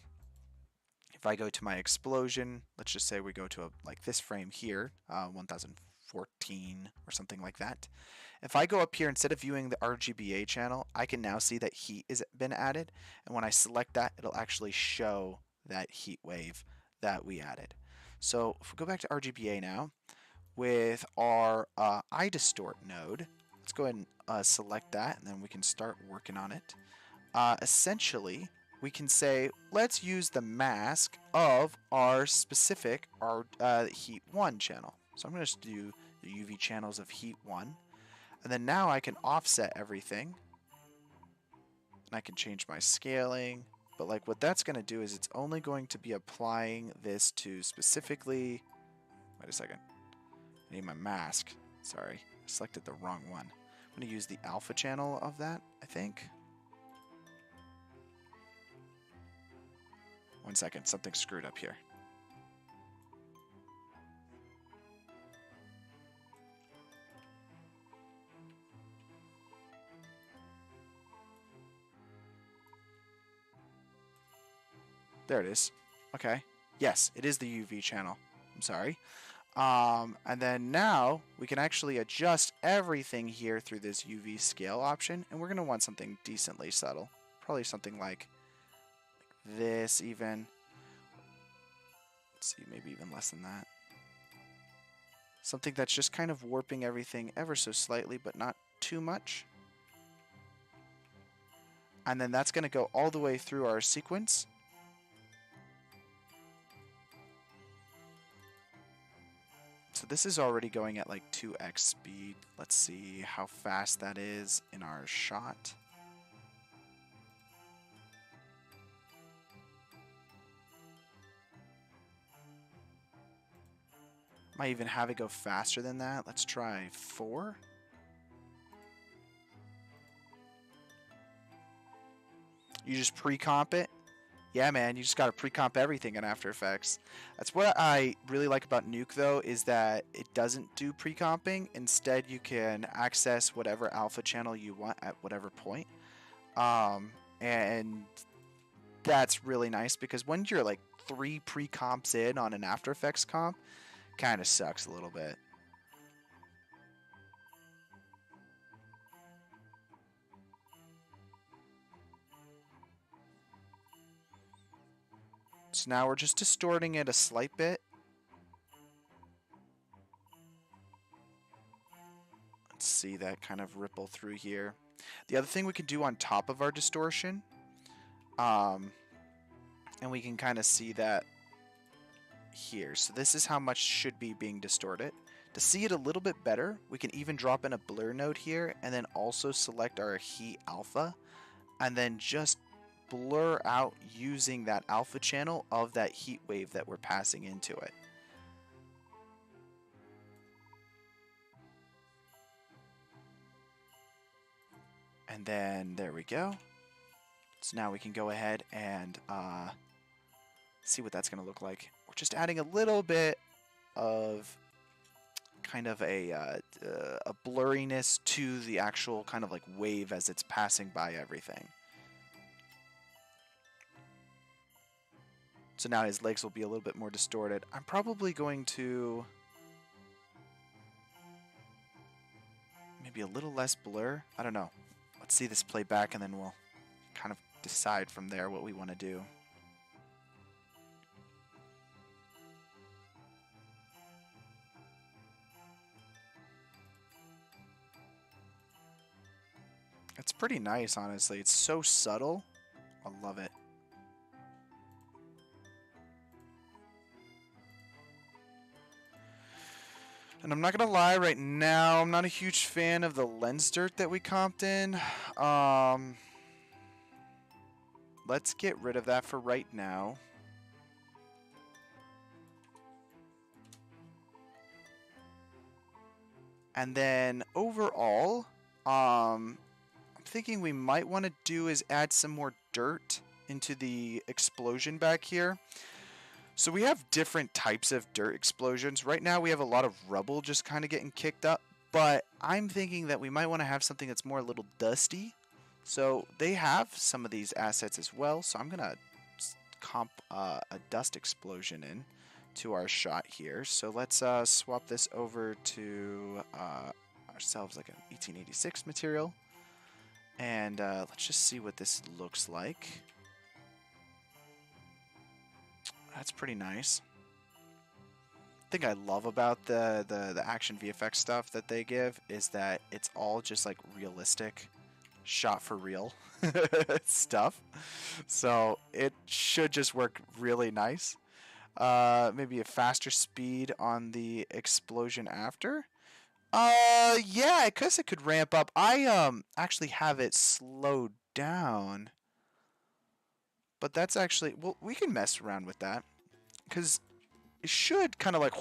A: if I go to my explosion, let's just say we go to like this frame here, 1014 or something like that. If I go up here, instead of viewing the RGBA channel, I can now see that heat has been added. And when I select that, it'll actually show that heat wave that we added. So if we go back to RGBA now, with our iDistort node, Let's go ahead and select that, and then we can start working on it. Essentially, we can say, let's use the mask of our specific, heat 1 channel. So I'm going to do the UV channels of heat 1. And then now I can offset everything. And I can change my scaling. But like what that's going to do is it's only going to be applying this to specifically... Wait a second. I need my mask. Sorry, I selected the wrong one. I'm going to use the alpha channel of that, I think. One second, something screwed up here. There it is. Okay. Yes, it is the UV channel. I'm sorry. And then now we can actually adjust everything here through this UV scale option, and we're going to want something decently subtle. Probably something like this even. Let's see, maybe even less than that. Something that's just kind of warping everything ever so slightly, but not too much. And then that's going to go all the way through our sequence. So this is already going at like 2x speed. Let's see how fast that is in our shot. Might even have it go faster than that. Let's try 4. You just pre-comp it? Yeah, man, you just got to pre-comp everything in After Effects. That's what I really like about Nuke, though, is that it doesn't do pre-comping. Instead, you can access whatever alpha channel you want at whatever point. And that's really nice because when you're like 3 pre-comps in on an After Effects comp, kind of sucks a little bit. So now we're just distorting it a slight bit. Let's see that kind of ripple through here. The other thing we can do on top of our distortion, and we can kind of see that here. So this is how much should be being distorted. To see it a little bit better, we can even drop in a blur node here and then also select our heat alpha and then just blur out using that alpha channel of that heat wave that we're passing into it. And then there we go. So now we can go ahead and see what that's going to look like. We're just adding a little bit of kind of a blurriness to the actual kind of like wave as it's passing by everything. So now his legs will be a little bit more distorted. I'm probably going to maybe a little less blur. I don't know. Let's see this play back and then we'll kind of decide from there what we want to do. It's pretty nice, honestly. It's so subtle. I love it. And I'm not going to lie, right now, I'm not a huge fan of the lens dirt that we comped in. Let's get rid of that for right now. And then overall, I'm thinking we might want to do is add some more dirt into the explosion back here. So we have different types of dirt explosions. Right now we have a lot of rubble just kind of getting kicked up, but I'm thinking that we might want to have something that's more a little dusty. So they have some of these assets as well, so I'm going to comp a dust explosion in to our shot here. So let's swap this over to ourselves like an 1886 material, and let's just see what this looks like. That's pretty nice. thing I love about the action VFX stuff that they give is that it's all just like realistic, shot for real stuff. So it should just work really nice. Maybe a faster speed on the explosion after. Yeah, I guess it could ramp up. I actually have it slowed down, but that's actually well, we can mess around with that because it should kind of like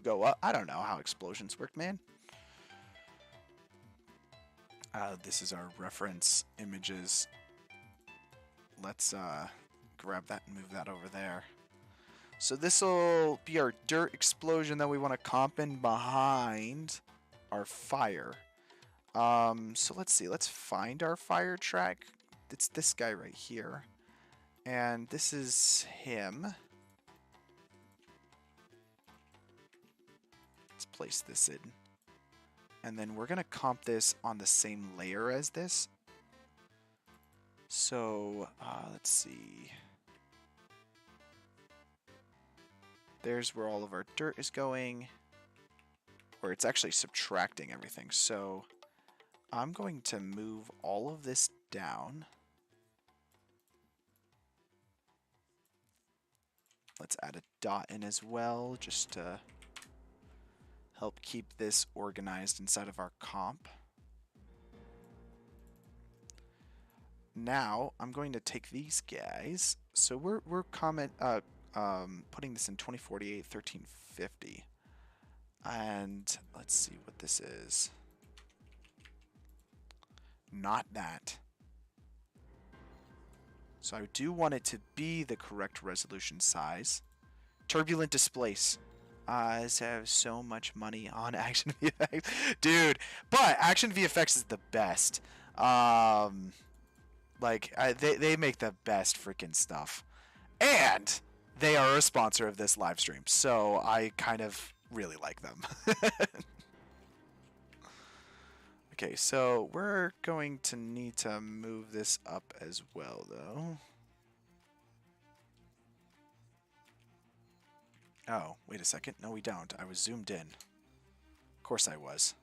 A: go up. I don't know how explosions work, man. This is our reference images. Let's grab that and move that over there. So this will be our dirt explosion that we want to comp in behind our fire. So let's see. Let's find our fire track. It's this guy right here. And this is him. Let's place this in. And then we're going to comp this on the same layer as this. So let's see. There's where all of our dirt is going. Or it's actually subtracting everything. So I'm going to move all of this down. Let's add a dot in as well, just to help keep this organized inside of our comp. Now I'm going to take these guys. So we're putting this in 2048 1350, and let's see what this is. Not that. So I do want it to be the correct resolution size. Turbulent displace. I have so much money on Action VFX. Dude, but Action VFX is the best. They make the best freaking stuff. And they are a sponsor of this live stream, so I kind of really like them. Okay, so we're going to need to move this up as well, though. Oh, wait a second. No, we don't. I was zoomed in. Of course I was.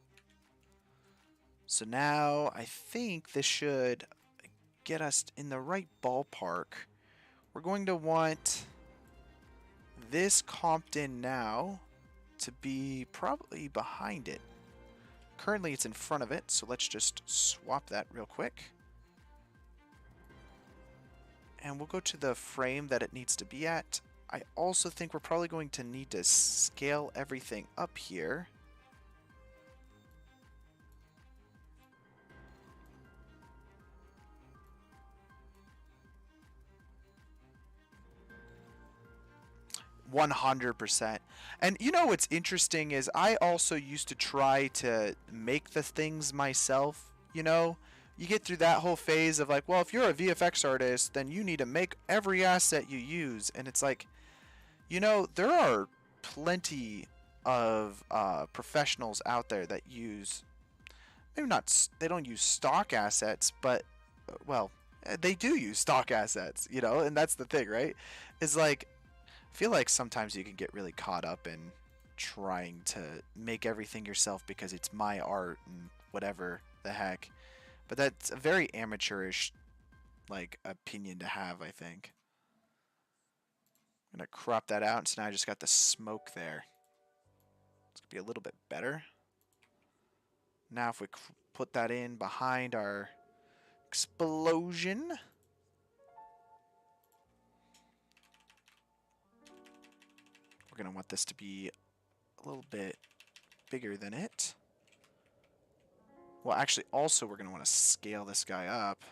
A: So now I think this should get us in the right ballpark. We're going to want this comped in now to be probably behind it. Currently it's in front of it, so let's just swap that real quick. And we'll go to the frame that it needs to be at. I also think we're probably going to need to scale everything up here. %100%. And you know what's interesting is I also used to try to make the things myself, you know? You get through that whole phase of like, well, if you're a VFX artist, then you need to make every asset you use. And it's like, you know, there are plenty of professionals out there that use, maybe not, they don't use stock assets, but, well, they do use stock assets, you know? And that's the thing, right? Is like, I feel like sometimes you can get really caught up in trying to make everything yourself because it's my art and whatever the heck. But that's a very amateurish, like, opinion to have, I think. I'm going to crop that out, so now I just got the smoke there. It's going to be a little bit better. Now if we put that in behind our explosion. We're going to want this to be a little bit bigger than it. Well, actually, also we're going to want to scale this guy up.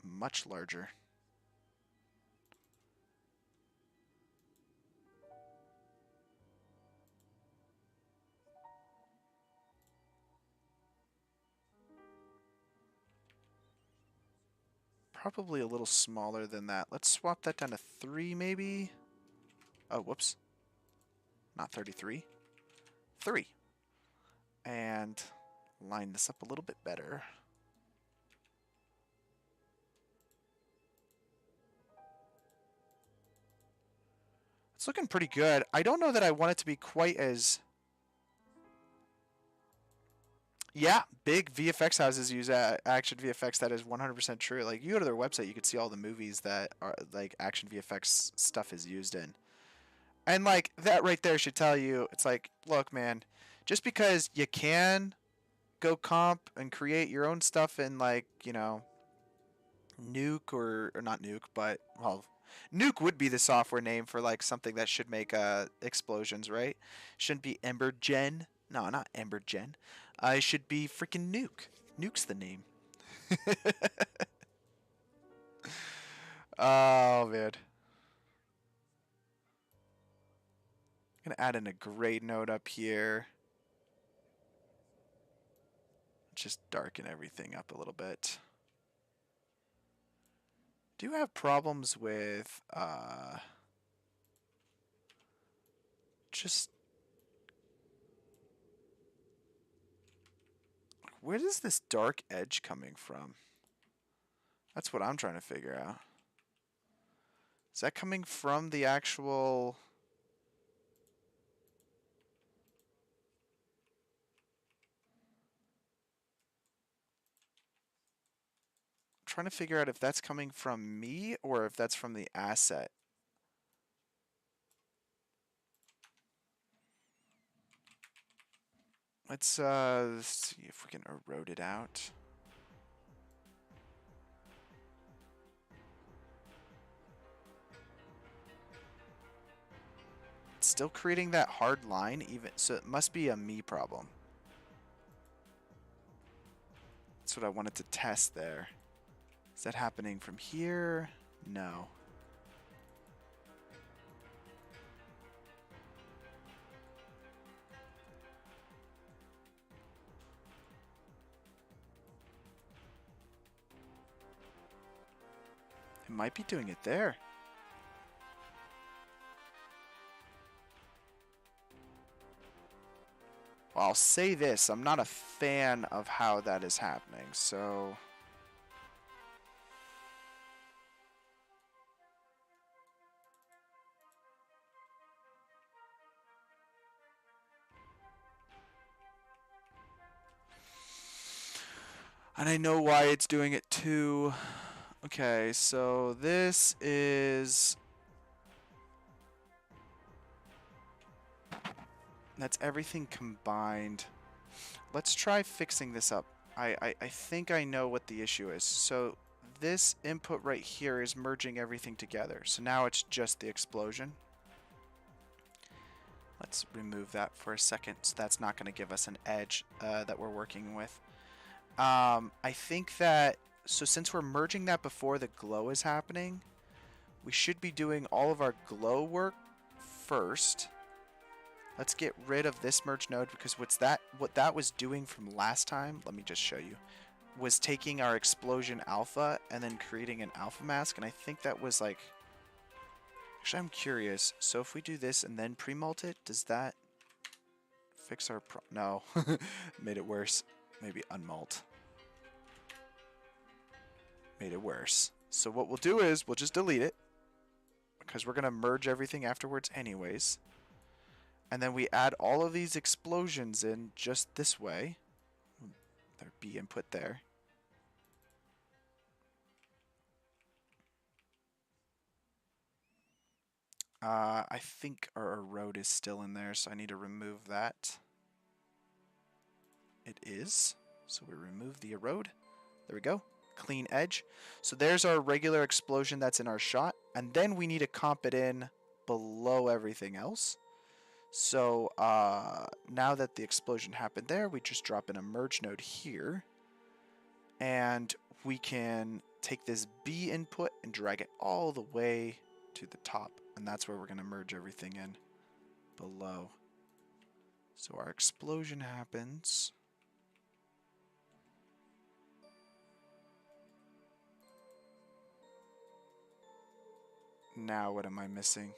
A: Much larger. Probably a little smaller than that. Let's swap that down to 3 maybe. Oh, whoops. Not 33. 3. And line this up a little bit better. It's looking pretty good. I don't know that I want it to be quite as... Yeah, big VFX houses use action VFX. That is 100% true. Like, you go to their website, you can see all the movies that are like action VFX stuff is used in. And like that right there should tell you, it's like, look, man, just because you can go comp and create your own stuff in like, Nuke or not Nuke, but well, Nuke would be the software name for like something that should make explosions, right? Shouldn't be Embergen. No, not Embergen. It should be freaking Nuke. Nuke's the name. Oh man. I'm gonna add in a grade node up here. Just darken everything up a little bit. Do have problems with just where is this dark edge coming from? That's what I'm trying to figure out. Is that coming from the actual... I'm trying to figure out if that's coming from me or if that's from the asset. Let's see if we can erode it out. It's still creating that hard line, even so it must be a me problem. That's what I wanted to test there. Is that happening from here? No. It might be doing it there. Well, I'll say this, I'm not a fan of how that is happening, so... And I know why it's doing it too. Okay, so this is... That's everything combined. Let's try fixing this up. I think I know what the issue is. So this input right here is merging everything together. So now it's just the explosion. Let's remove that for a second. So that's not going to give us an edge that we're working with. I think that, so since we're merging that before the glow is happening, we should be doing all of our glow work first. Let's get rid of this merge node because what that was doing from last time, let me just show you, was taking our explosion alpha and then creating an alpha mask, and I think that was like, actually I'm curious, so if we do this and then pre-mult it, does that fix our no, made it worse. Maybe unmult. Made it worse. So what we'll do is we'll just delete it because we're going to merge everything afterwards anyways. And then we add all of these explosions in just this way. There'd be input there. I think our erode is still in there, so I need to remove that. It is. So we remove the erode. There we go. Clean edge. So there's our regular explosion that's in our shot. And then we need to comp it in below everything else. So now that the explosion happened there, we just drop in a merge node here. And we can take this B input and drag it all the way to the top. And that's where we're going to merge everything in below. So our explosion happens. Now what am I missing?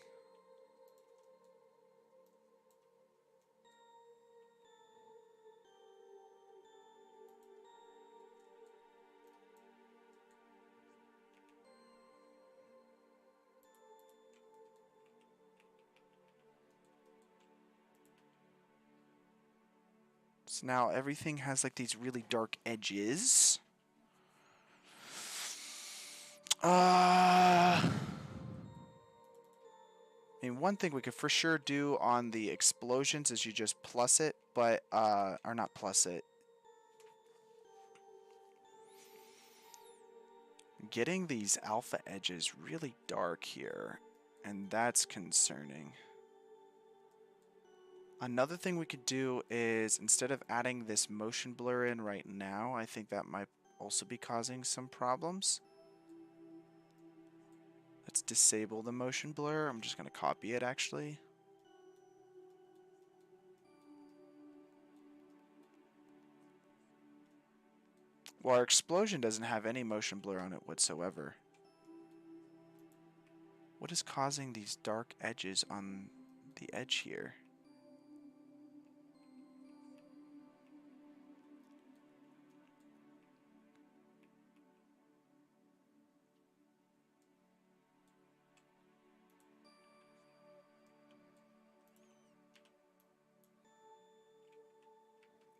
A: So now everything has like these really dark edges. I mean, one thing we could for sure do on the explosions is you just plus it, but, or not plus it. Getting these alpha edges really dark here, and that's concerning. Another thing we could do is, instead of adding this motion blur in right now, I think that might also be causing some problems. Let's disable the motion blur. I'm just going to copy it, actually. Well, our explosion doesn't have any motion blur on it whatsoever. What is causing these dark edges on the edge here?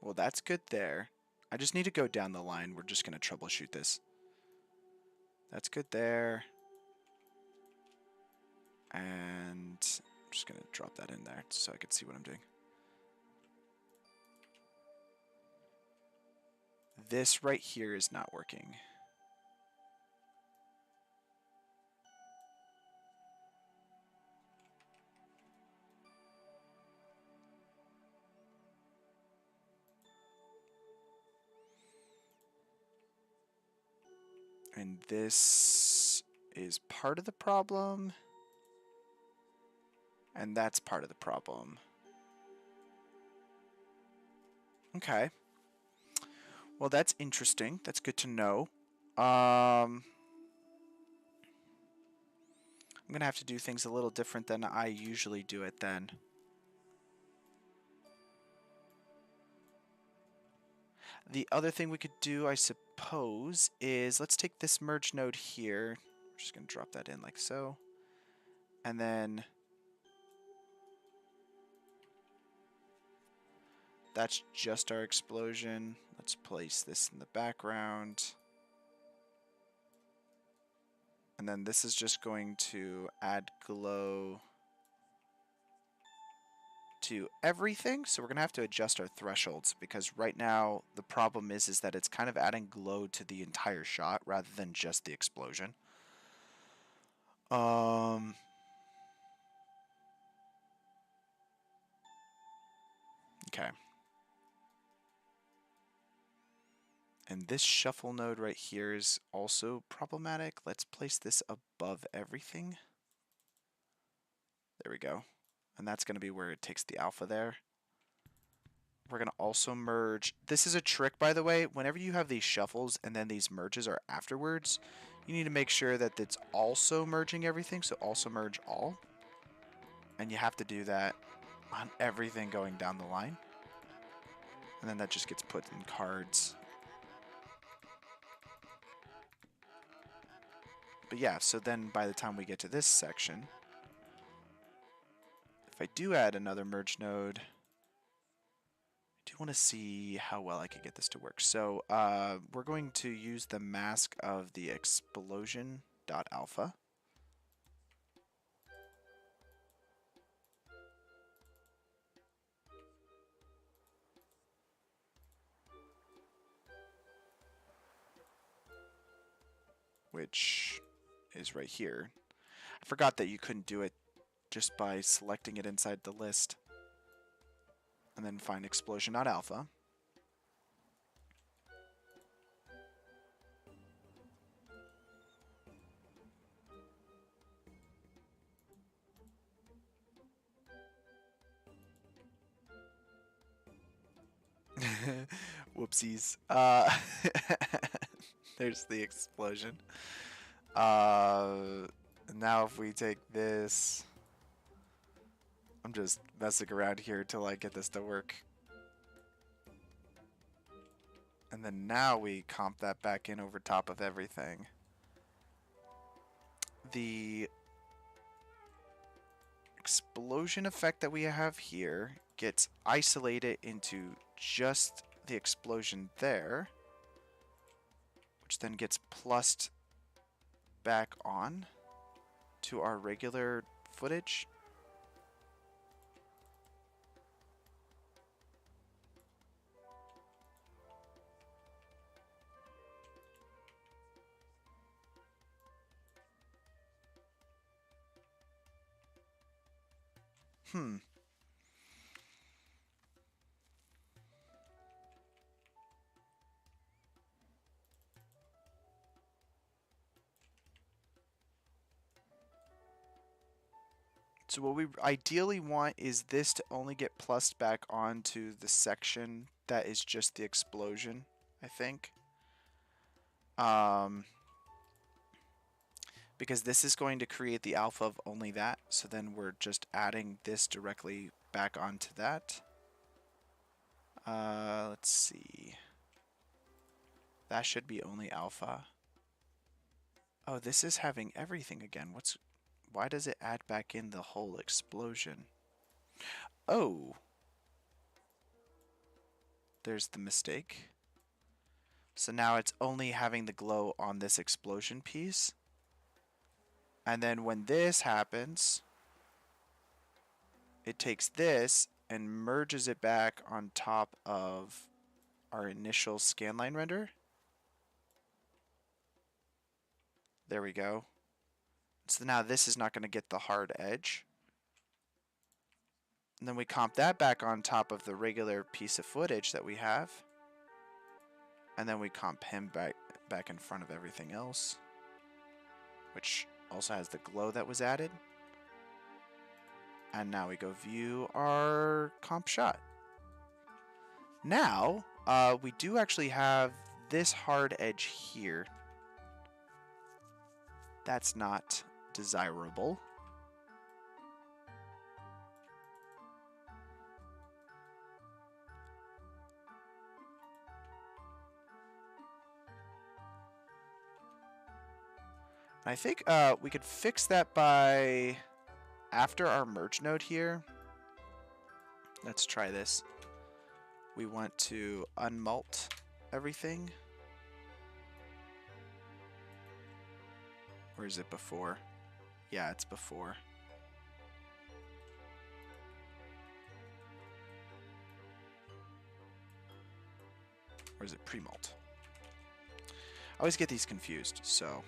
A: Well, that's good there. I just need to go down the line. We're just going to troubleshoot this. That's good there. And I'm just going to drop that in there so I can see what I'm doing. This right here is not working. And this is part of the problem. And that's part of the problem. Okay. Well, that's interesting. That's good to know. I'm going to have to do things a little different than I usually do it then. The other thing we could do, I suppose, is let's take this merge node here. We're just going to drop that in like so. And then that's just our explosion. Let's place this in the background. And then this is just going to add glow to everything. So we're going to have to adjust our thresholds, because right now the problem is that it's kind of adding glow to the entire shot rather than just the explosion. Okay. And this shuffle node right here is also problematic. Let's place this above everything. There we go. And that's going to be where it takes the alpha there. We're going to also merge. This is a trick, by the way. Whenever you have these shuffles and then these merges are afterwards, you need to make sure that it's also merging everything. So also merge all. And you have to do that on everything going down the line. And then that just gets put in cards. But yeah, so then by the time we get to this section, if I do add another merge node, I do want to see how well I can get this to work. So we're going to use the mask of the explosion.alpha. Which is right here. I forgot that you couldn't do it just by selecting it inside the list. And then find explosion.alpha. Whoopsies. There's the explosion. Now if we take this, I'm just messing around here till I get this to work. And then now we comp that back in over top of everything. The explosion effect that we have here gets isolated into just the explosion there, which then gets plussed back on to our regular footage. Hmm. So what we ideally want is this to only get plussed back onto the section that is just the explosion, I think. Because this is going to create the alpha of only that, so then we're just adding this directly back onto that. Let's see. That should be only alpha. Oh, this is having everything again. Why does it add back in the whole explosion? Oh. There's the mistake. So now it's only having the glow on this explosion piece. And then when this happens, it takes this and merges it back on top of our initial scanline render. There we go. So now this is not going to get the hard edge. And then we comp that back on top of the regular piece of footage that we have. And then we comp him back in front of everything else, which also has the glow that was added. And now we go view our comp shot. Now, we do actually have this hard edge here. That's not desirable. I think we could fix that by after our merge node here. Let's try this. We want to unmult everything. Or is it before? Yeah, it's before. Or is it pre-mult? I always get these confused, so.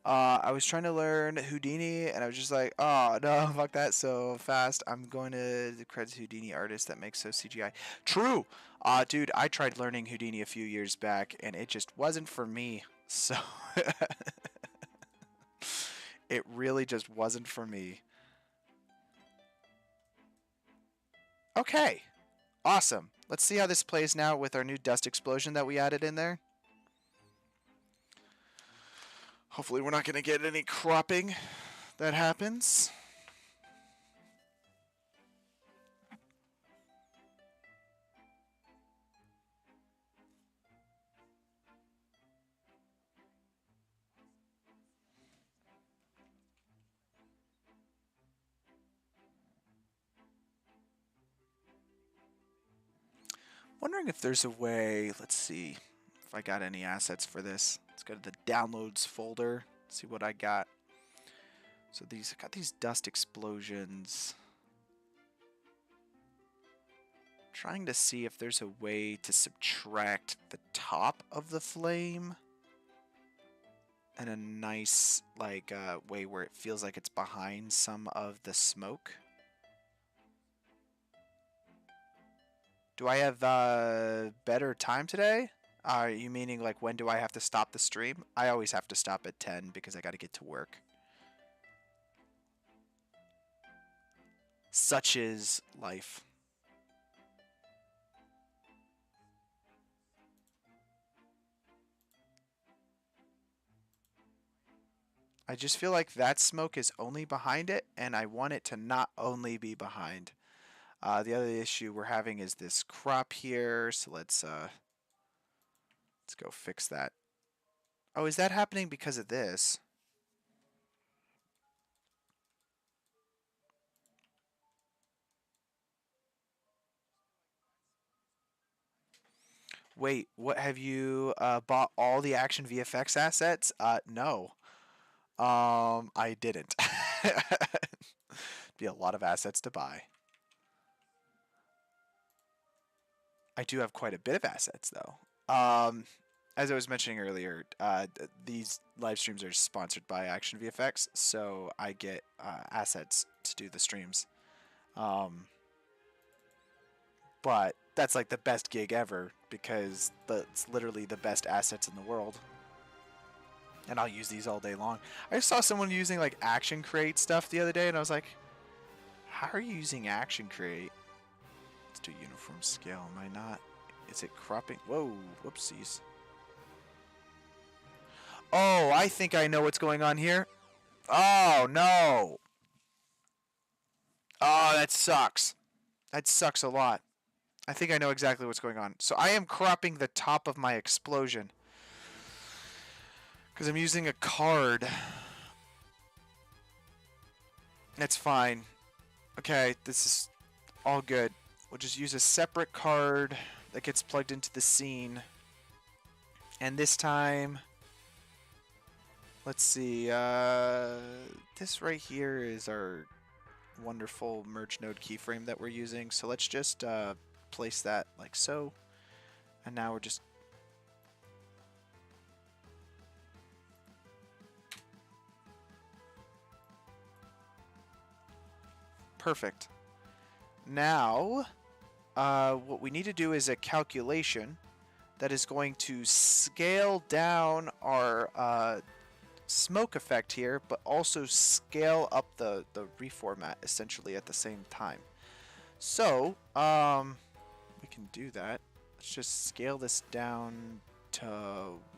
A: I was trying to learn Houdini, and I was just like, oh, no, fuck that so fast. I'm going to credit Houdini artist that makes so CGI. True! Dude, I tried learning Houdini a few years back, and it just wasn't for me. So, it really just wasn't for me. Okay, awesome. Let's see how this plays now with our new dust explosion that we added in there. Hopefully we're not going to get any cropping that happens. Wondering if there's a way, let's see if I got any assets for this. Let's go to the downloads folder, see what I got. So I got these dust explosions. Trying to see if there's a way to subtract the top of the flame in a nice way where it feels like it's behind some of the smoke. Do I have better time today? Are you meaning like when do I have to stop the stream? I always have to stop at 10 because I got to get to work. Such is life. I just feel like that smoke is only behind it, and I want it to not only be behind. The other issue we're having is this crop here, so let's go fix that. Oh, is that happening because of this? Wait, what, have you bought all the Action VFX assets? No. I didn't. Be a lot of assets to buy. I do have quite a bit of assets though. As I was mentioning earlier, these live streams are sponsored by Action VFX, so I get assets to do the streams. But that's like the best gig ever because it's literally the best assets in the world. And I'll use these all day long. I saw someone using like Action Create stuff the other day, and I was like, how are you using Action Create? Let's do uniform scale. Am I not? Is it cropping? Whoa, whoopsies. Oh, I think I know what's going on here. Oh, no. Oh, that sucks. That sucks a lot. I think I know exactly what's going on. So I am cropping the top of my explosion. Because I'm using a card. That's fine. Okay, this is all good. We'll just use a separate card that gets plugged into the scene. And this time, let's see, this right here is our wonderful merge node keyframe that we're using. So let's just place that like so. And now we're just perfect. Now, what we need to do is a calculation that is going to scale down our smoke effect here, but also scale up the reformat essentially at the same time. So, we can do that. Let's just scale this down to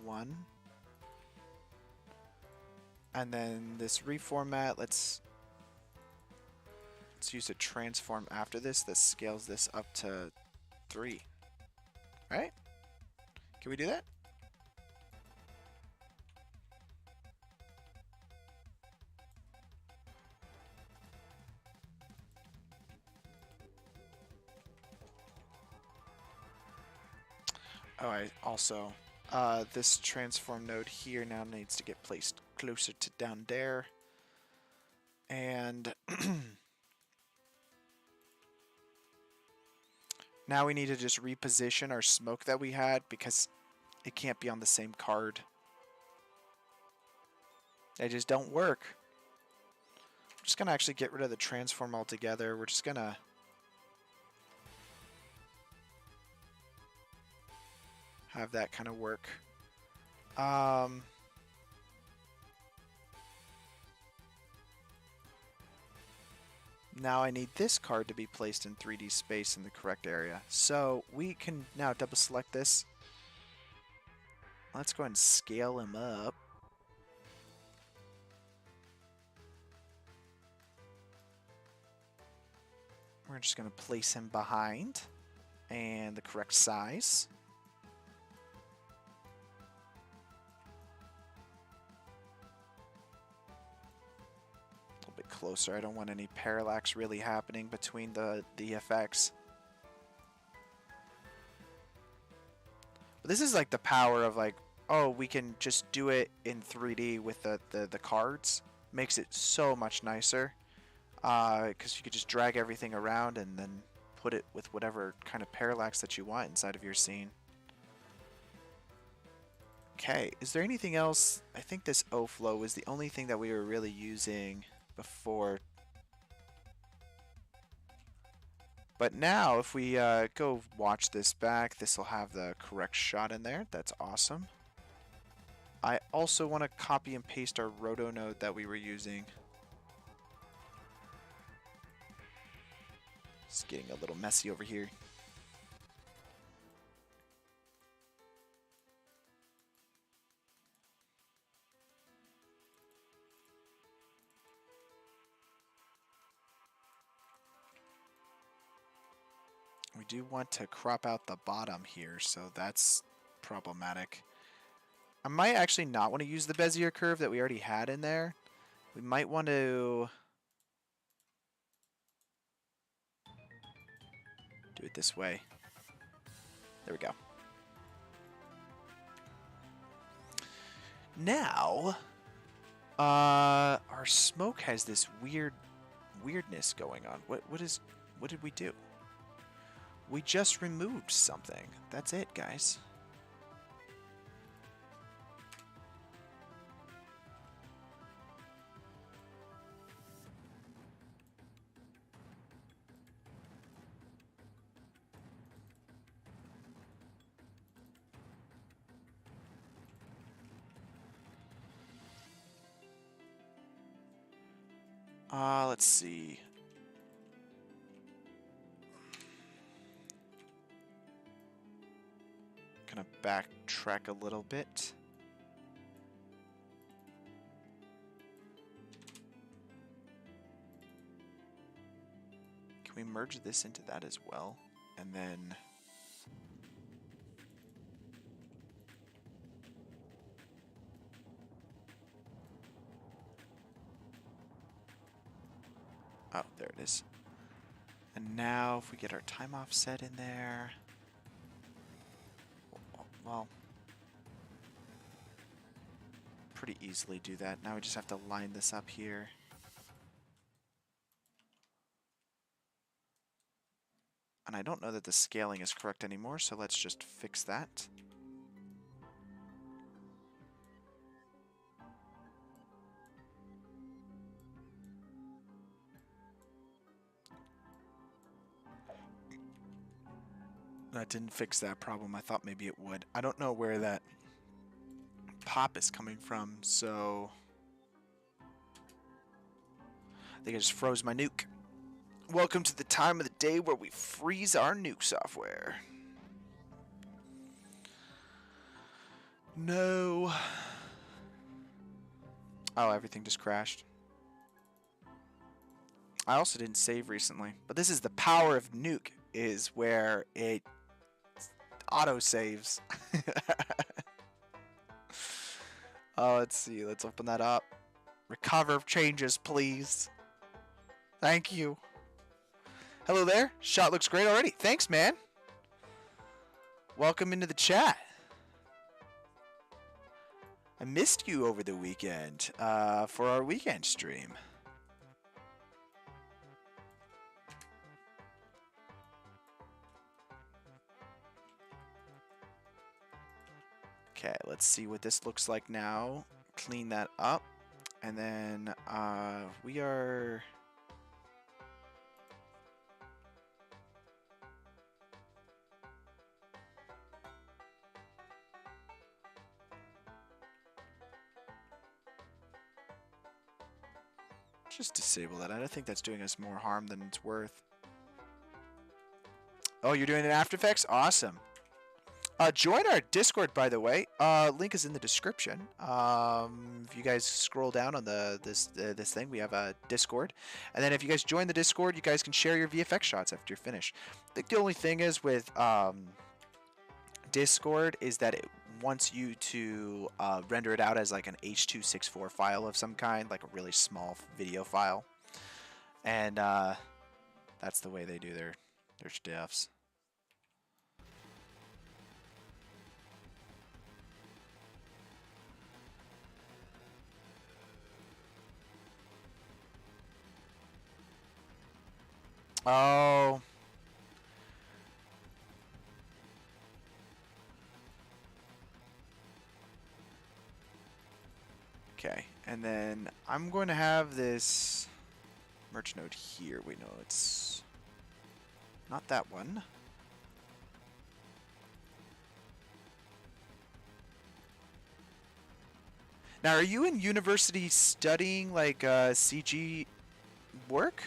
A: 1. And then this reformat, let's use a transform after this that scales this up to 3. Alright? Can we do that? Oh, I also, this transform node here now needs to get placed closer to down there. And now we need to just reposition our smoke that we had because it can't be on the same card. They just don't work. I'm just going to actually get rid of the transform altogether. We're just going to have that kind of work. Now I need this card to be placed in 3D space in the correct area. So we can now double select this. Let's go ahead and scale him up. We're just going to place him behind and the correct size. A little bit closer. I don't want any parallax really happening between the effects. But this is like the power of like, oh, we can just do it in 3D with the cards. Makes it so much nicer. Because you could just drag everything around and then put it with whatever kind of parallax that you want inside of your scene. Okay, is there anything else? I think this O-flow was the only thing that we were really using before. But now, if we go watch this back, this will have the correct shot in there. That's awesome. I also want to copy and paste our roto node that we were using. It's getting a little messy over here. do want to crop out the bottom here, so that's problematic. I might actually not want to use the Bezier curve that we already had in there. We might want to do it this way. There we go. Now, our smoke has this weirdness going on. What did we do? We just removed something. That's it, guys. Let's see. Gonna backtrack a little bit. Can we merge this into that as well? And then... Oh, there it is. And now if we get our time offset in there... Well... pretty easily do that. Now we just have to line this up here. And I don't know that the scaling is correct anymore, so let's just fix that. That didn't fix that problem. I thought maybe it would. I don't know where that pop is coming from, so... I think I just froze my nuke. Welcome to the time of the day where we freeze our nuke software. No. Oh, everything just crashed. I also didn't save recently, but this is the power of Nuke, is where it auto-saves. Oh, let's see. Let's open that up. Recover changes, please. Thank you. Hello there. Shot looks great already. Thanks, man. Welcome into the chat. I missed you over the weekend for our weekend stream. Okay, let's see what this looks like now. Clean that up. And then we are... just disable that. I don't think that's doing us more harm than it's worth. Oh, you're doing it in After Effects? Awesome. Join our Discord, by the way. Link is in the description. If you guys scroll down on this thing, we have a Discord. And then if you guys join the Discord, you guys can share your VFX shots after you're finished. I think the only thing is with Discord is that it wants you to render it out as like an H.264 file of some kind, like a really small video file. And that's the way they do their stuffs. Oh. Okay, and then I'm going to have this merge node here. Wait, no, it's not that one. Now, are you in university studying like CG work?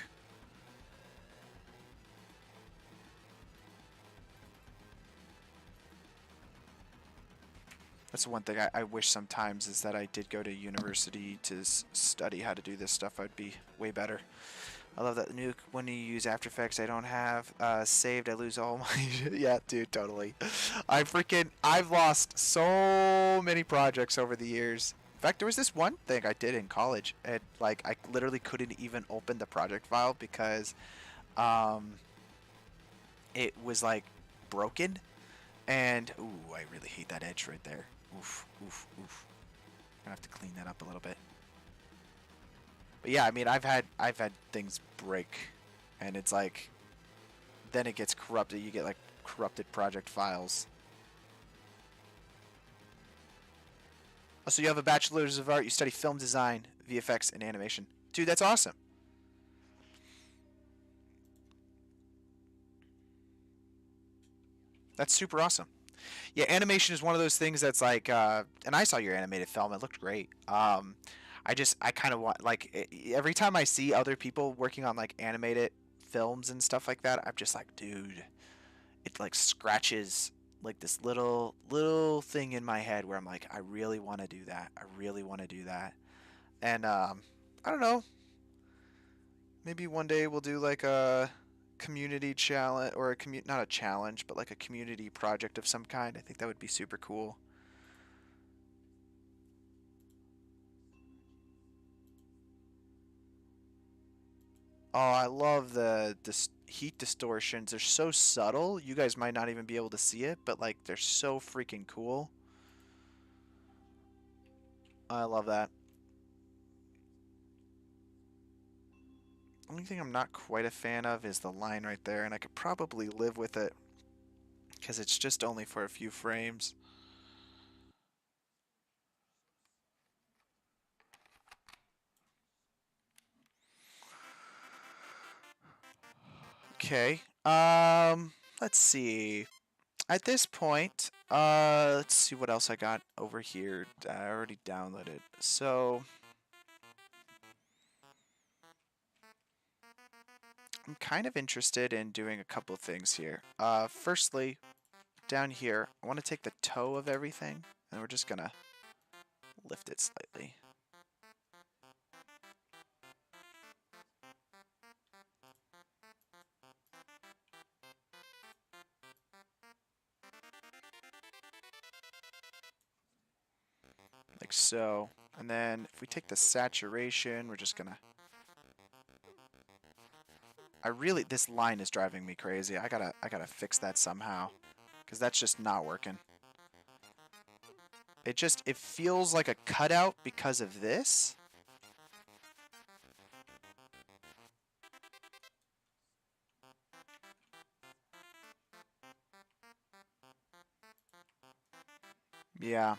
A: That's one thing I wish sometimes is that I did go to university to study how to do this stuff. I'd be way better. I love that Nuke. When you use After Effects, I don't have saved. I lose all my. Yeah, dude, totally. I've lost so many projects over the years. In fact, there was this one thing I did in college, and like I literally couldn't even open the project file because um, it was like broken. And ooh, I really hate that edge right there. Oof, oof, oof. Gonna have to clean that up a little bit. But yeah, I mean, I've had things break, and it's like then it gets corrupted. You get like corrupted project files. Oh, so you have a bachelor's of art. You study film design, VFX, and animation. Dude, that's awesome. That's super awesome. Yeah, animation is one of those things that's like, and I saw your animated film. It looked great. I kind of want like every time I see other people working on like animated films and stuff like that, I'm just like, dude, it like scratches like this little thing in my head where I'm like, I really want to do that. I really want to do that. And I don't know. Maybe one day we'll do like a community challenge or not a challenge, but like a community project of some kind. I think that would be super cool. Oh, I love the heat distortions. They're so subtle. You guys might not even be able to see it, but like they're so freaking cool. I love that. Only thing I'm not quite a fan of is the line right there, and I could probably live with it because it's just only for a few frames. Okay. Let's see. At this point, let's see what else I got over here. I already downloaded. So, I'm kind of interested in doing a couple things here. Firstly, down here, I want to take the toe of everything, and we're just gonna lift it slightly. Like so. And then if we take the saturation, we're just gonna... this line is driving me crazy. I gotta fix that somehow. Because that's just not working. It feels like a cutout because of this. Yeah.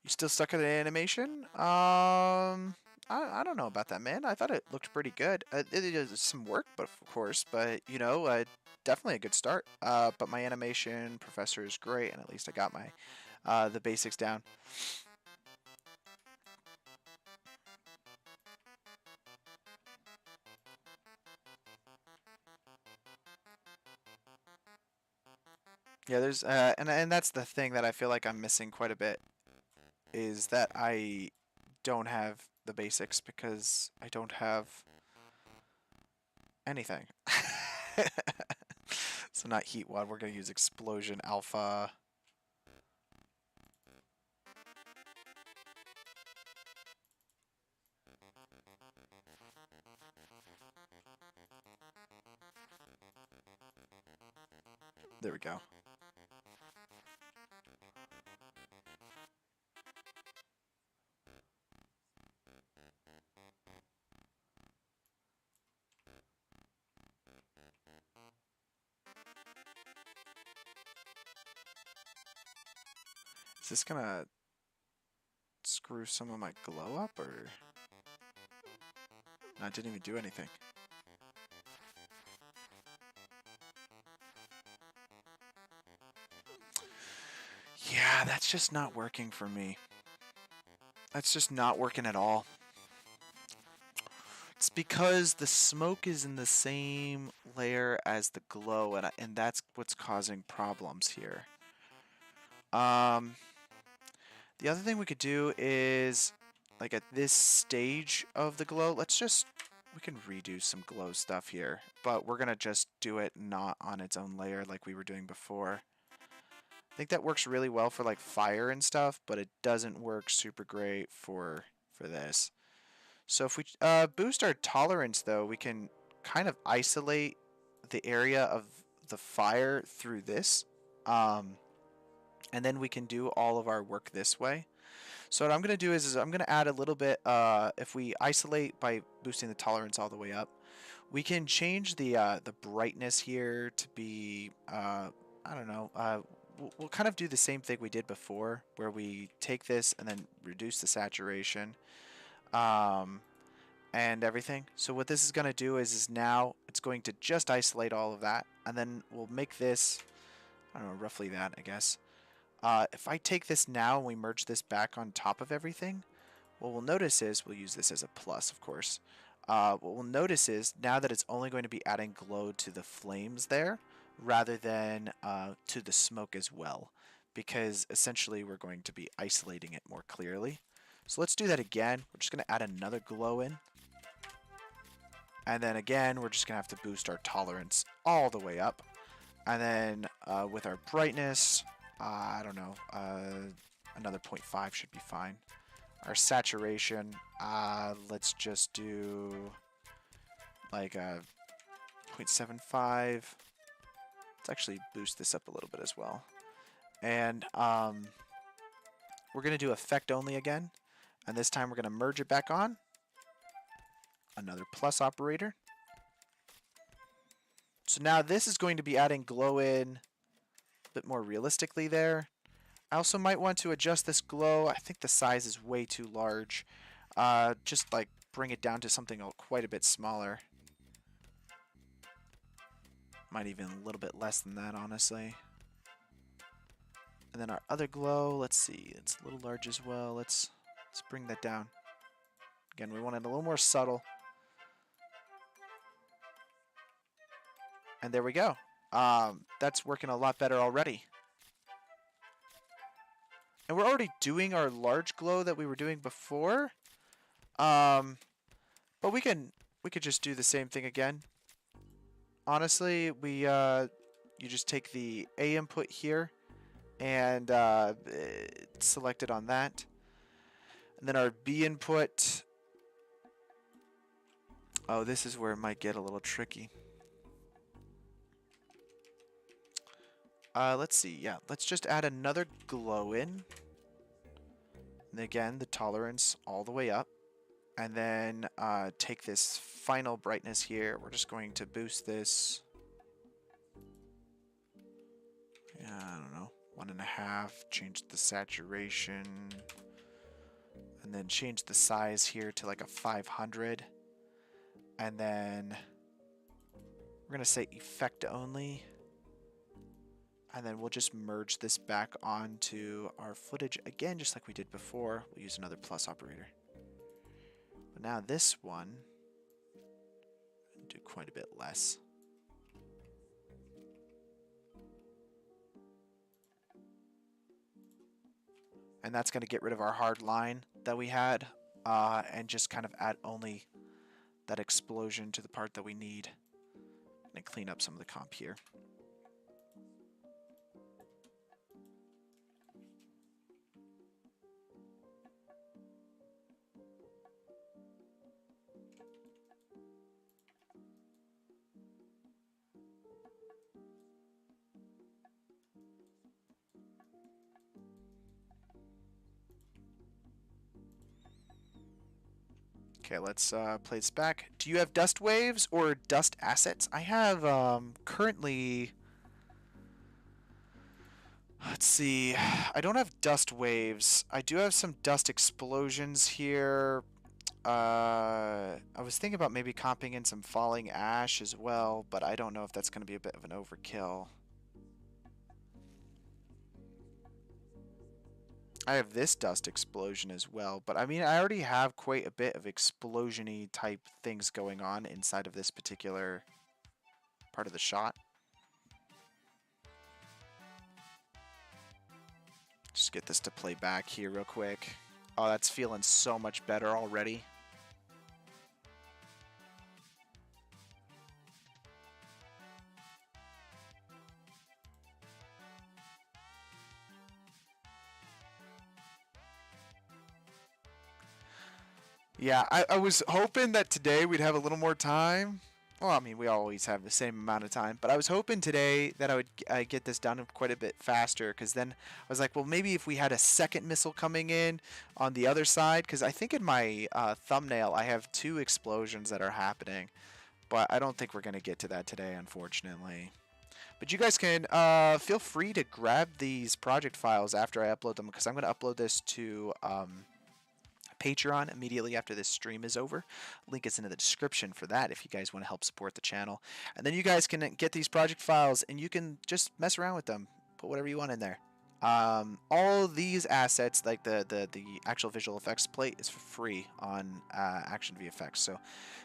A: You still stuck at the animation? I don't know about that, man. I thought it looked pretty good. It is some work, but of course, but you know, definitely a good start. But my animation professor is great, and at least I got my the basics down. Yeah, there's and that's the thing that I feel like I'm missing quite a bit is that I don't have the basics because I don't have anything. So not heat one, we're gonna use explosion alpha. There we go. Is this gonna screw some of my glow up or? No, I didn't even do anything. Yeah, that's just not working for me. That's just not working at all. It's because the smoke is in the same layer as the glow, and that's what's causing problems here. Um, the other thing we could do is like at this stage of the glow, we can redo some glow stuff here, but we're gonna just do it not on its own layer like we were doing before. I think that works really well for like fire and stuff, but it doesn't work super great for this. So if we boost our tolerance though, we can kind of isolate the area of the fire through this. And then we can do all of our work this way. So what I'm going to do is I'm going to add a little bit, if we isolate by boosting the tolerance all the way up, we can change the brightness here to be, I don't know, we'll kind of do the same thing we did before, where we take this and then reduce the saturation and everything. So what this is going to do is now it's going to just isolate all of that, and then we'll make this, I don't know, roughly that, I guess. If I take this now and we merge this back on top of everything, what we'll notice is, we'll use this as a plus, of course. What we'll notice is now that it's only going to be adding glow to the flames there, rather than to the smoke as well, because essentially we're going to be isolating it more clearly. So let's do that again. We're just going to add another glow in. And then again, we're just going to have to boost our tolerance all the way up. And then with our brightness, I don't know, another 0.5 should be fine. Our saturation, let's just do like a 0.75. Let's actually boost this up a little bit as well. And we're going to do effect only again. And this time we're going to merge it back on. Another plus operator. So now this is going to be adding glow in a bit more realistically there. I also might want to adjust this glow. I think the size is way too large. Just like bring it down to something quite a bit smaller. Might even a little bit less than that, honestly. And then our other glow, let's see, it's a little large as well. Let's bring that down. Again, we want it a little more subtle. And there we go. That's working a lot better already. And we're already doing our large glow that we were doing before. But we could just do the same thing again. Honestly, you just take the A input here and select it on that. And then our B input. Oh, this is where it might get a little tricky. Let's see. Yeah, let's just add another glow in. And again, the tolerance all the way up. And then take this final brightness here. We're just going to boost this. Yeah, I don't know. 1.5. Change the saturation. And then change the size here to like a 500. And then we're going to say effect only. And then we'll just merge this back onto our footage again, just like we did before. We'll use another plus operator. But now this one, do quite a bit less. And that's going to get rid of our hard line that we had, and just kind of add only that explosion to the part that we need. And clean up some of the comp here. Okay, let's play this back. Do you have dust waves or dust assets? I have currently... Let's see. I don't have dust waves. I do have some dust explosions here. I was thinking about maybe comping in some falling ash as well, but I don't know if that's going to be a bit of an overkill. I have this dust explosion as well, but I mean, I already have quite a bit of explosion-y type things going on inside of this particular part of the shot. Just get this to play back here real quick. Oh, that's feeling so much better already. Yeah, I was hoping that today we'd have a little more time. Well, I mean, we always have the same amount of time, but I was hoping today that I would get this done quite a bit faster, because then I was like, well, maybe if we had a second missile coming in on the other side, because I think in my thumbnail I have 2 explosions that are happening, but I don't think we're going to get to that today, unfortunately. But you guys can feel free to grab these project files after I upload them, because I'm going to upload this to Patreon immediately after this stream is over. Link is in the description for that if you guys want to help support the channel. And then you guys can get these project files and you can just mess around with them. Put whatever you want in there. All of these assets, like the actual visual effects plate, is for free on Action VFX. So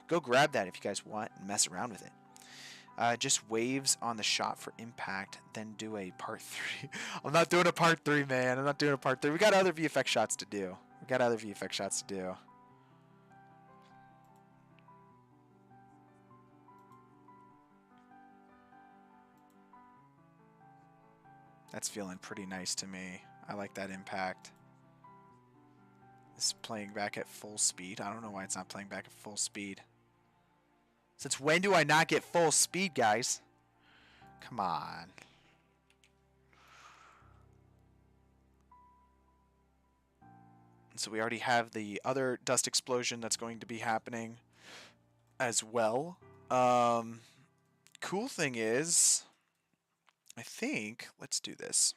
A: go grab that if you guys want and mess around with it. Just waves on the shot for impact, then do a part 3. I'm not doing a part 3, man. I'm not doing a part 3. We got other VFX shots to do. We got other VFX shots to do. That's feeling pretty nice to me. I like that impact. It's playing back at full speed. I don't know why it's not playing back at full speed. Since when do I not get full speed, guys? Come on. So we already have the other dust explosion that's going to be happening as well. Cool thing is, I think, let's do this.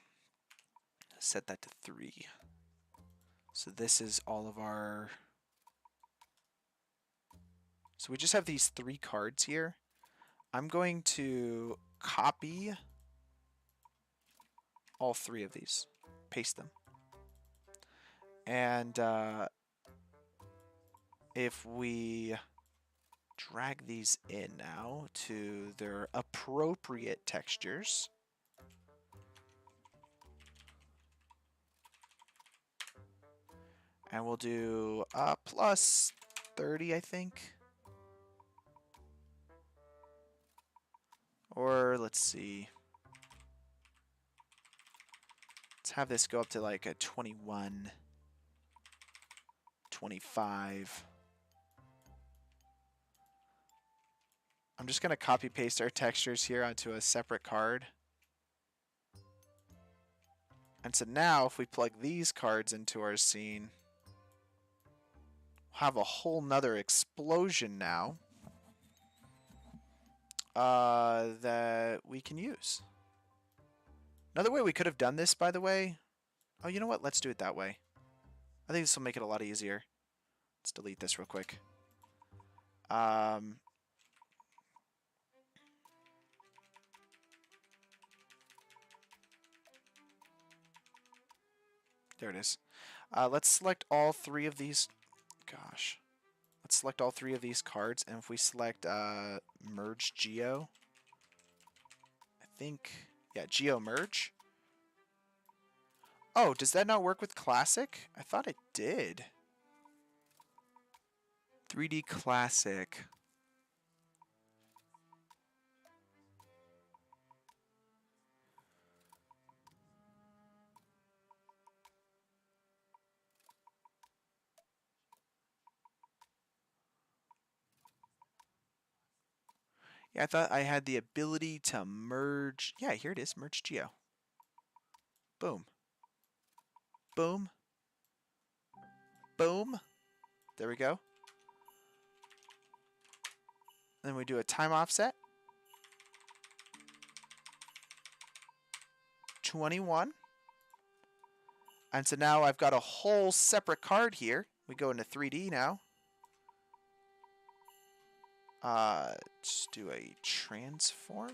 A: Set that to 3. So this is all of our... So we just have these 3 cards here. I'm going to copy all 3 of these. Paste them. And if we drag these in now to their appropriate textures, and we'll do plus 30, I think. Or let's see. Let's have this go up to like a 21, 25. I'm just going to copy paste our textures here onto a separate card. And so now if we plug these cards into our scene, we'll have a whole nother explosion now that we can use. Another way we could have done this, by the way. Oh, you know what? Let's do it that way. I think this will make it a lot easier. Let's delete this real quick. There it is. Let's select all 3 of these. Gosh. Let's select all 3 of these cards, and if we select Merge Geo, I think, yeah, Geo Merge. Oh, does that not work with Classic? I thought it did. 3D Classic. Yeah, I thought I had the ability to merge. Yeah, here it is, Merge Geo. Boom. Boom. Boom. There we go. Then we do a time offset. 21. And so now I've got a whole separate card here. We go into 3D now. Just do a transform.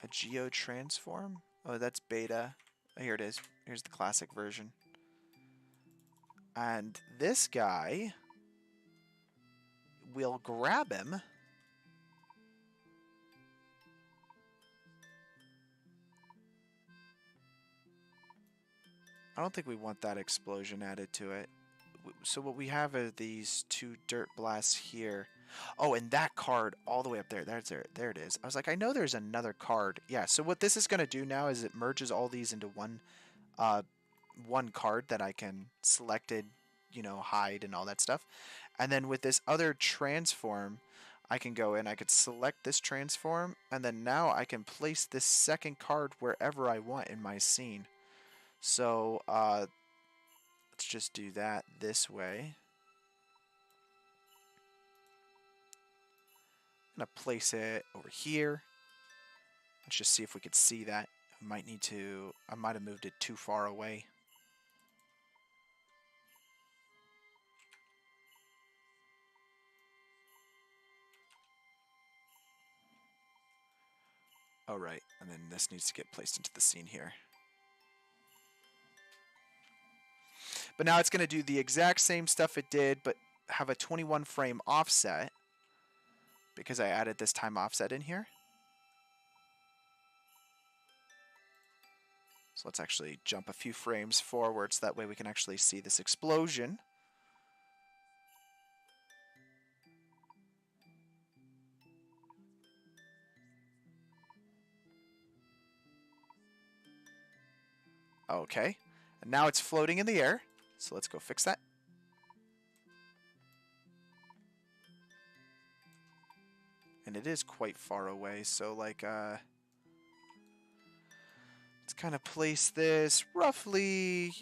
A: A geo transform. Oh, that's beta. Oh, here it is. Here's the classic version. And this guy, we'll grab him. I don't think we want that explosion added to it. So what we have are these 2 dirt blasts here. Oh, and that card all the way up there. There it is. I was like, I know there's another card. Yeah, so what this is going to do now is it merges all these into uh, one card that I can selected, hide and all that stuff. And then with this other transform, I can go in, I could select this transform, and then now I can place this second card wherever I want in my scene. So, let's just do that this way. I'm going to place it over here. Let's just see if we could see that. I might have moved it too far away. Oh, right. And then this needs to get placed into the scene here. But now it's going to do the exact same stuff it did, but have a 21 frame offset because I added this time offset in here. So let's actually jump a few frames forward so that way we can actually see this explosion. Okay. And now it's floating in the air. So let's go fix that. And it is quite far away, so like, let's kind of place this roughly,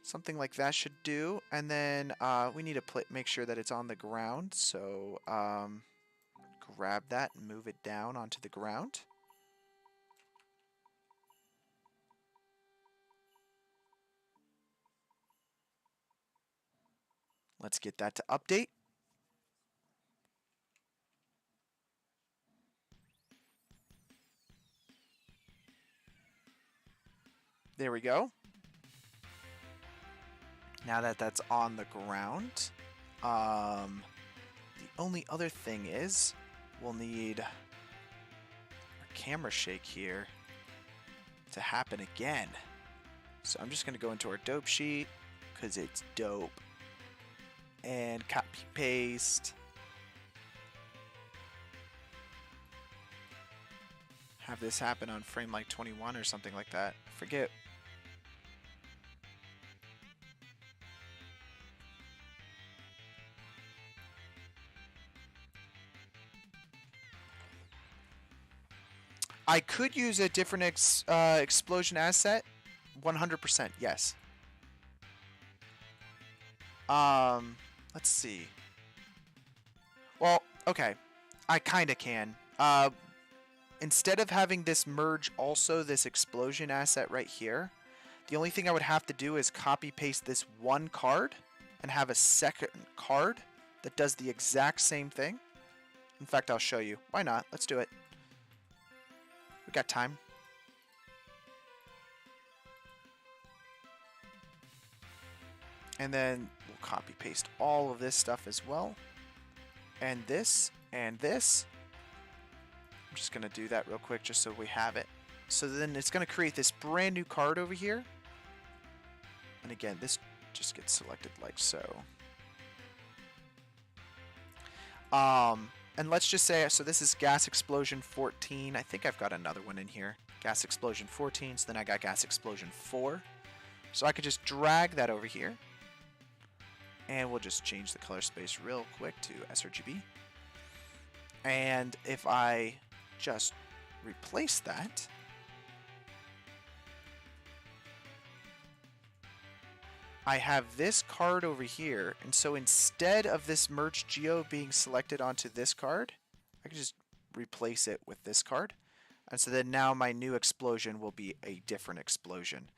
A: something like that should do. And then we need to make sure that it's on the ground. So grab that and move it down onto the ground. Let's get that to update. There we go. Now that that's on the ground, the only other thing is we'll need our camera shake here to happen again. So I'm just going to go into our dope sheet because it's dope. And copy paste. Have this happen on frame like 21 or something like that. I forget. I could use a different explosion asset. 100%, yes. Let's see. Well, okay. I kind of can. Instead of having this merge also this explosion asset right here, the only thing I would have to do is copy paste this one card and have a second card that does the exact same thing. In fact, I'll show you. Why not? Let's do it. We got time. And then we'll copy paste all of this stuff as well. And this, and this. I'm just going to do that real quick just so we have it. So then it's going to create this brand new card over here. And again, this just gets selected like so. And let's just say, so this is Gas Explosion 14. I think I've got another one in here. Gas Explosion 14, so then I got Gas Explosion 4. So I could just drag that over here. And we'll just change the color space real quick to sRGB. And if I just replace that, I have this card over here. And so instead of this merge geo being selected onto this card, I can just replace it with this card. And so then now my new explosion will be a different explosion.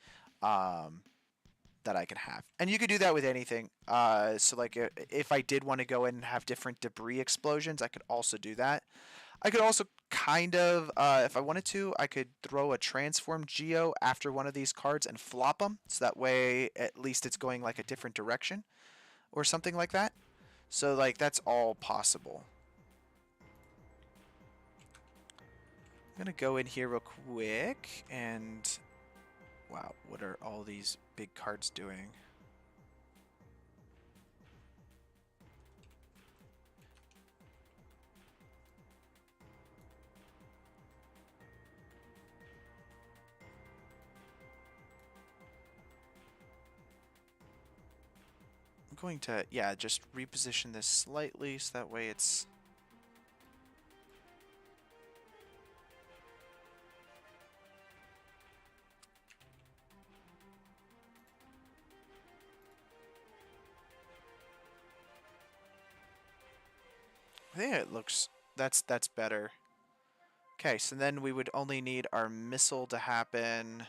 A: That I can have. And you could do that with anything. So like if I did want to go in and have different debris explosions, I could also do that. I could also kind of, if I wanted to, I could throw a transform geo after one of these cards and flop them. So that way at least it's going like a different direction or something like that. So like that's all possible. I'm going to go in here real quick and Wow, what are all these big cards doing? I'm going to, yeah, just reposition this slightly so that way it's... I think it looks... That's better. Okay, so then we would only need our missile to happen.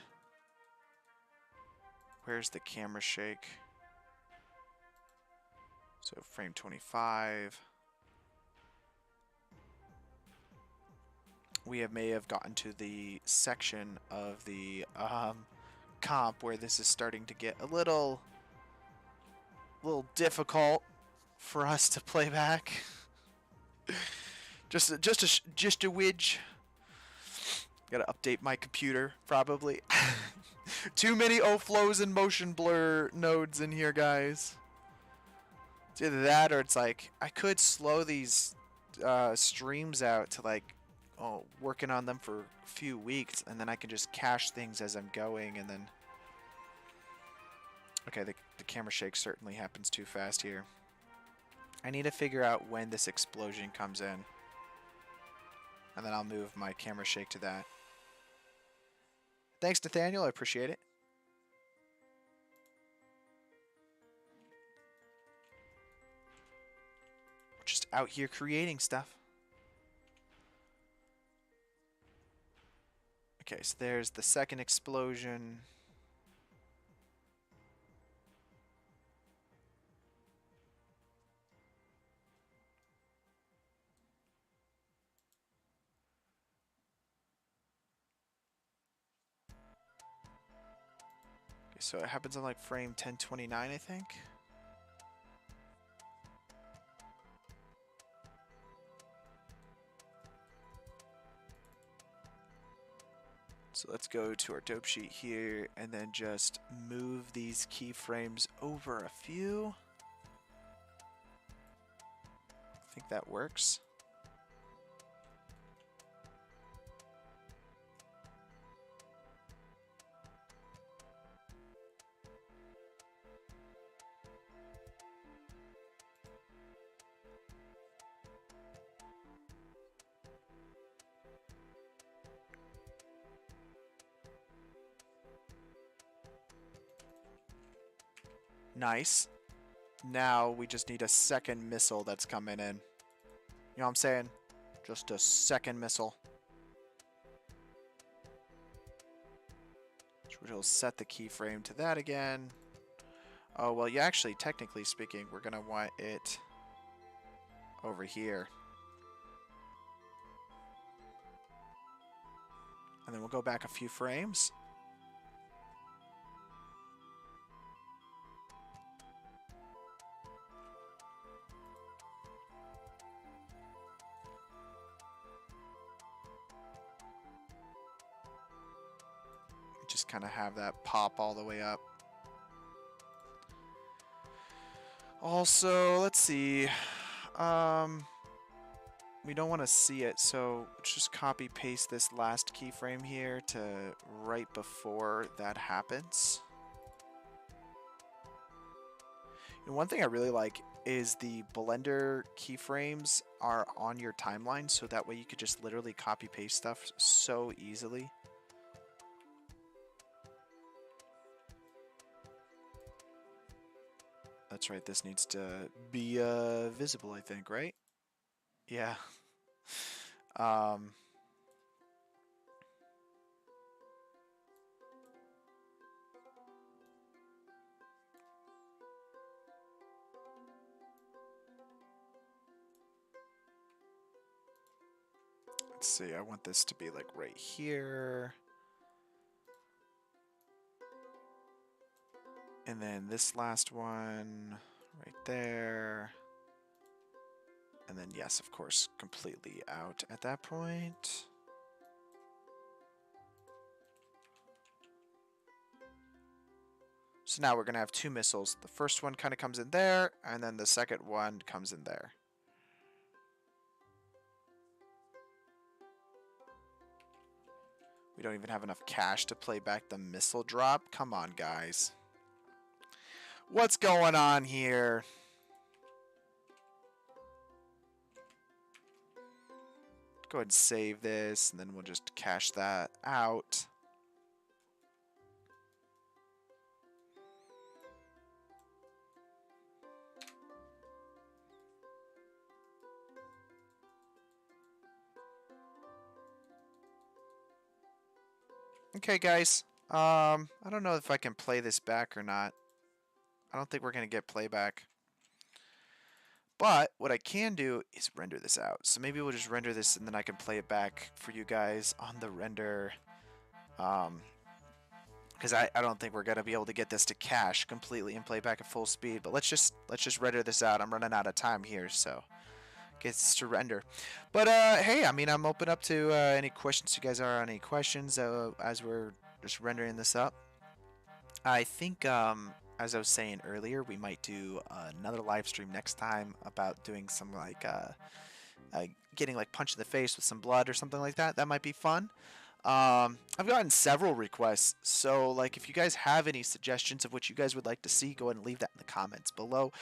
A: Where's the camera shake? So frame 25. We may have gotten to the section of the comp where this is starting to get a little difficult for us to play back. just a widge. Gotta update my computer, probably. Too many O-flows and motion blur nodes in here, guys. It's either that or it's like, I could slow these streams out to like, working on them for a few weeks, and then I can just cache things as I'm going, and then... Okay, the camera shake certainly happens too fast here. I need to figure out when this explosion comes in. And then I'll move my camera shake to that. Thanks, Nathaniel. I appreciate it. We're just out here creating stuff. Okay, so there's the second explosion. Okay, so it happens on like frame 1029, I think. So let's go to our dope sheet here and then just move these keyframes over a few. I think that works. Nice. Now we just need a second missile that's coming in. You know what I'm saying? Just a second missile. Which will set the keyframe to that again. Oh, well, yeah, actually, technically speaking, we're going to want it over here. And then we'll go back a few frames. Just kind of have that pop all the way up. Also, let's see. We don't want to see it, so just copy paste this last keyframe here to right before that happens. And one thing I really like is the Blender keyframes are on your timeline, so that way you could just literally copy paste stuff so easily. That's right, this needs to be visible, I think, right? Yeah. Let's see, I want this to be like right here. And then this last one right there. And then, yes, of course, completely out at that point. So now we're going to have 2 missiles. The first one kind of comes in there, and then the second one comes in there. We don't even have enough cash to play back the missile drop. Come on, guys. What's going on here? Go ahead and save this, and then we'll just cash that out. Okay, guys. I don't know if I can play this back or not. I don't think we're going to get playback. But what I can do is render this out. So maybe we'll just render this and then I can play it back for you guys on the render. Because I don't think we're going to be able to get this to cache completely and play back at full speed. But let's just render this out. I'm running out of time here, so gets to render. But hey, I mean, I'm open up to any questions you guys are on. Any questions as we're just rendering this up. I think as I was saying earlier, we might do another live stream next time about doing some like getting like punched in the face with some blood or something like that. That might be fun. I've gotten several requests, so like if you guys have any suggestions of what you guys would like to see, go ahead and leave that in the comments below.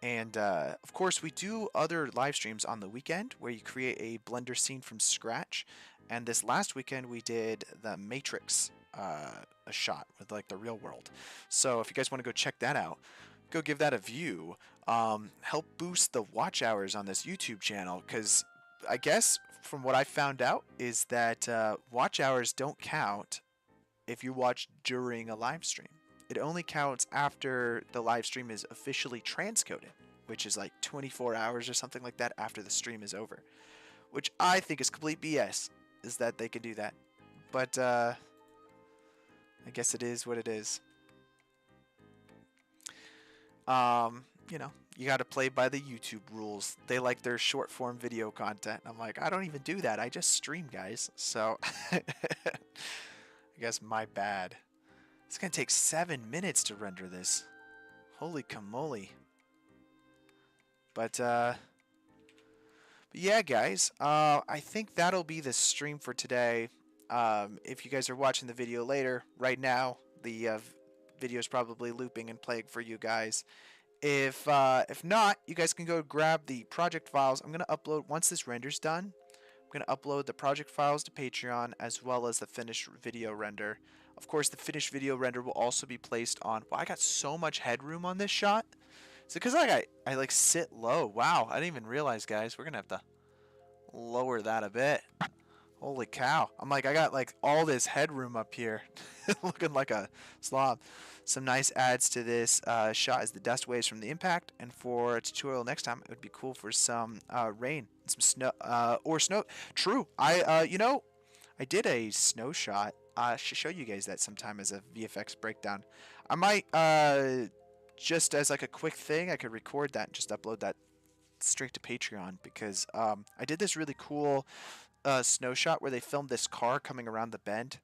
A: And of course, we do other live streams on the weekend where you create a Blender scene from scratch. And this last weekend, we did the Matrix a shot with like the real world. So if you guys want to go check that out, go give that a view. Help boost the watch hours on this YouTube channel, because I guess from what I found out is that watch hours don't count if you watch during a live stream. It only counts after the live stream is officially transcoded, which is like 24 hours or something like that after the stream is over, which I think is complete BS, is that they can do that. But I guess it is what it is. You know, you got to play by the YouTube rules. They like their short form video content. I'm like, I don't even do that. I just stream, guys. So I guess my bad. It's going to take 7 minutes to render this. Holy camole. But yeah, guys, I think that'll be the stream for today. If you guys are watching the video later, right now, the video is probably looping and playing for you guys. If not, you guys can go grab the project files. I'm going to upload, once this render's done, I'm going to upload the project files to Patreon as well as the finished video render. Of course, the finished video render will also be placed on... Wow, I got so much headroom on this shot. Is it because I like sit low? Wow, I didn't even realize, guys. We're going to have to lower that a bit. Holy cow. I'm like, I got like all this headroom up here. Looking like a slob. Some nice adds to this shot is the dust waves from the impact. And for a tutorial next time, it would be cool for some rain, some snow, or snow. True. You know, I did a snow shot. I should show you guys that sometime as a VFX breakdown. I might, just as like a quick thing, I could record that and just upload that straight to Patreon, because I did this really cool snow shot where they filmed this car coming around the bend,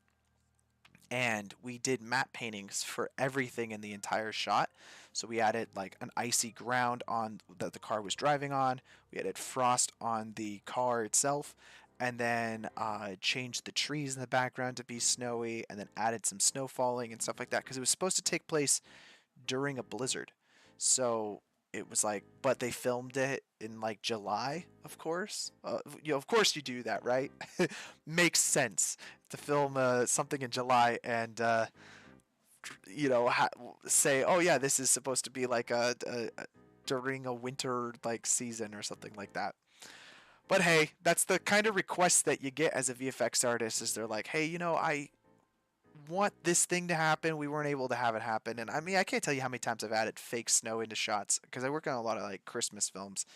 A: and we did matte paintings for everything in the entire shot. So we added like an icy ground on that the car was driving on, we added frost on the car itself, and then changed the trees in the background to be snowy, and then added some snow falling and stuff like that, because it was supposed to take place during a blizzard. So it was like, but they filmed it in like July, of course. You know, of course you do that, right? Makes sense to film something in July and you know, say, oh yeah, this is supposed to be like a during a winter like season or something like that. But hey, that's the kind of requests that you get as a VFX artist, is they're like, hey, you know, I want this thing to happen. We weren't able to have it happen. And I mean, I can't tell you how many times I've added fake snow into shots, because I work on a lot of like Christmas films.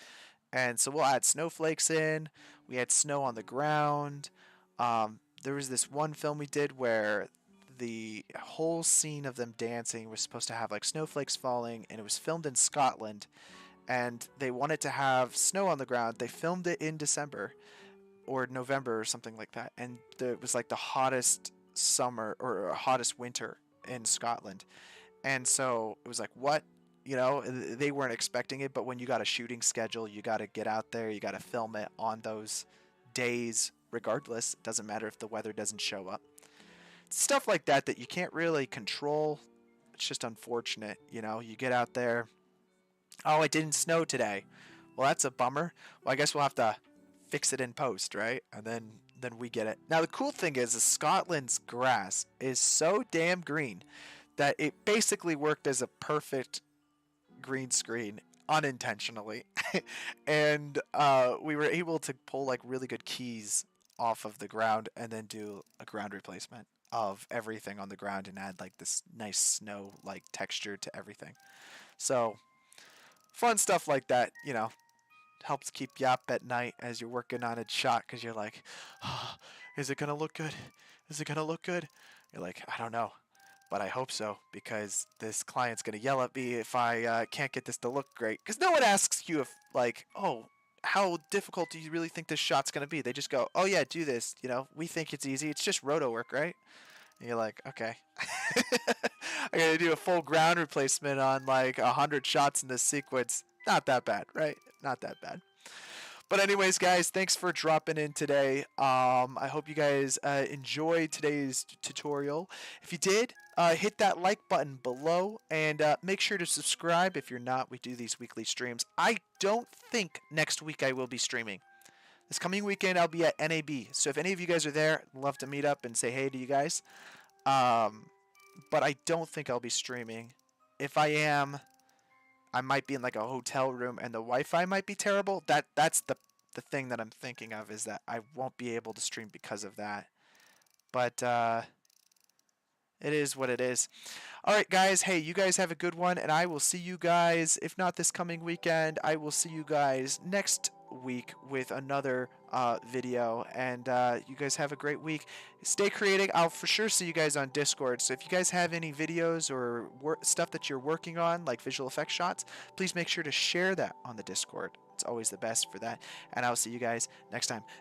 A: And so we'll add snowflakes in. We had snow on the ground. There was this one film we did where the whole scene of them dancing was supposed to have like snowflakes falling, and it was filmed in Scotland. And they wanted to have snow on the ground. They filmed it in December or November or something like that. And it was like the hottest summer or hottest winter in Scotland. And so it was like, what? You know, they weren't expecting it, but when you got a shooting schedule, you got to get out there, you got to film it on those days, regardless. It doesn't matter if the weather doesn't show up. Stuff like that that you can't really control. It's just unfortunate, you know. You get out there, oh, it didn't snow today. Well, that's a bummer. Well, I guess we'll have to fix it in post, right? And then we get it. Now the cool thing is Scotland's grass is so damn green that it basically worked as a perfect green screen unintentionally. And we were able to pull like really good keys off of the ground and then do a ground replacement of everything on the ground and add like this nice snow like texture to everything. So fun stuff like that, you know, helps keep you up at night as you're working on a shot because you're like, oh, is it gonna look good? Is it gonna look good? You're like, I don't know, but I hope so because this client's gonna yell at me if I can't get this to look great. Because no one asks you if like, oh, how difficult do you really think this shot's gonna be? They just go, oh yeah, do this. You know, we think it's easy. It's just roto work, right? And you're like, okay. I gotta do a full ground replacement on like 100 shots in this sequence. Not that bad, right? Not that bad. But anyways, guys, thanks for dropping in today. I hope you guys enjoyed today's tutorial. If you did, hit that like button below and make sure to subscribe if you're not. We do these weekly streams. I don't think next week I will be streaming. This coming weekend I'll be at NAB. So if any of you guys are there, I'd love to meet up and say hey to you guys. But I don't think I'll be streaming. If I am, I might be in like a hotel room and the Wi-Fi might be terrible. That's the thing that I'm thinking of is that I won't be able to stream because of that. But it is what it is. All right, guys. Hey, you guys have a good one, and I will see you guys. If not this coming weekend, I will see you guys next week with another video. And you guys have a great week. Stay creating. I'll for sure see you guys on Discord. So if you guys have any videos or stuff that you're working on, like visual effects shots, please make sure to share that on the Discord. It's always the best for that. And I'll see you guys next time.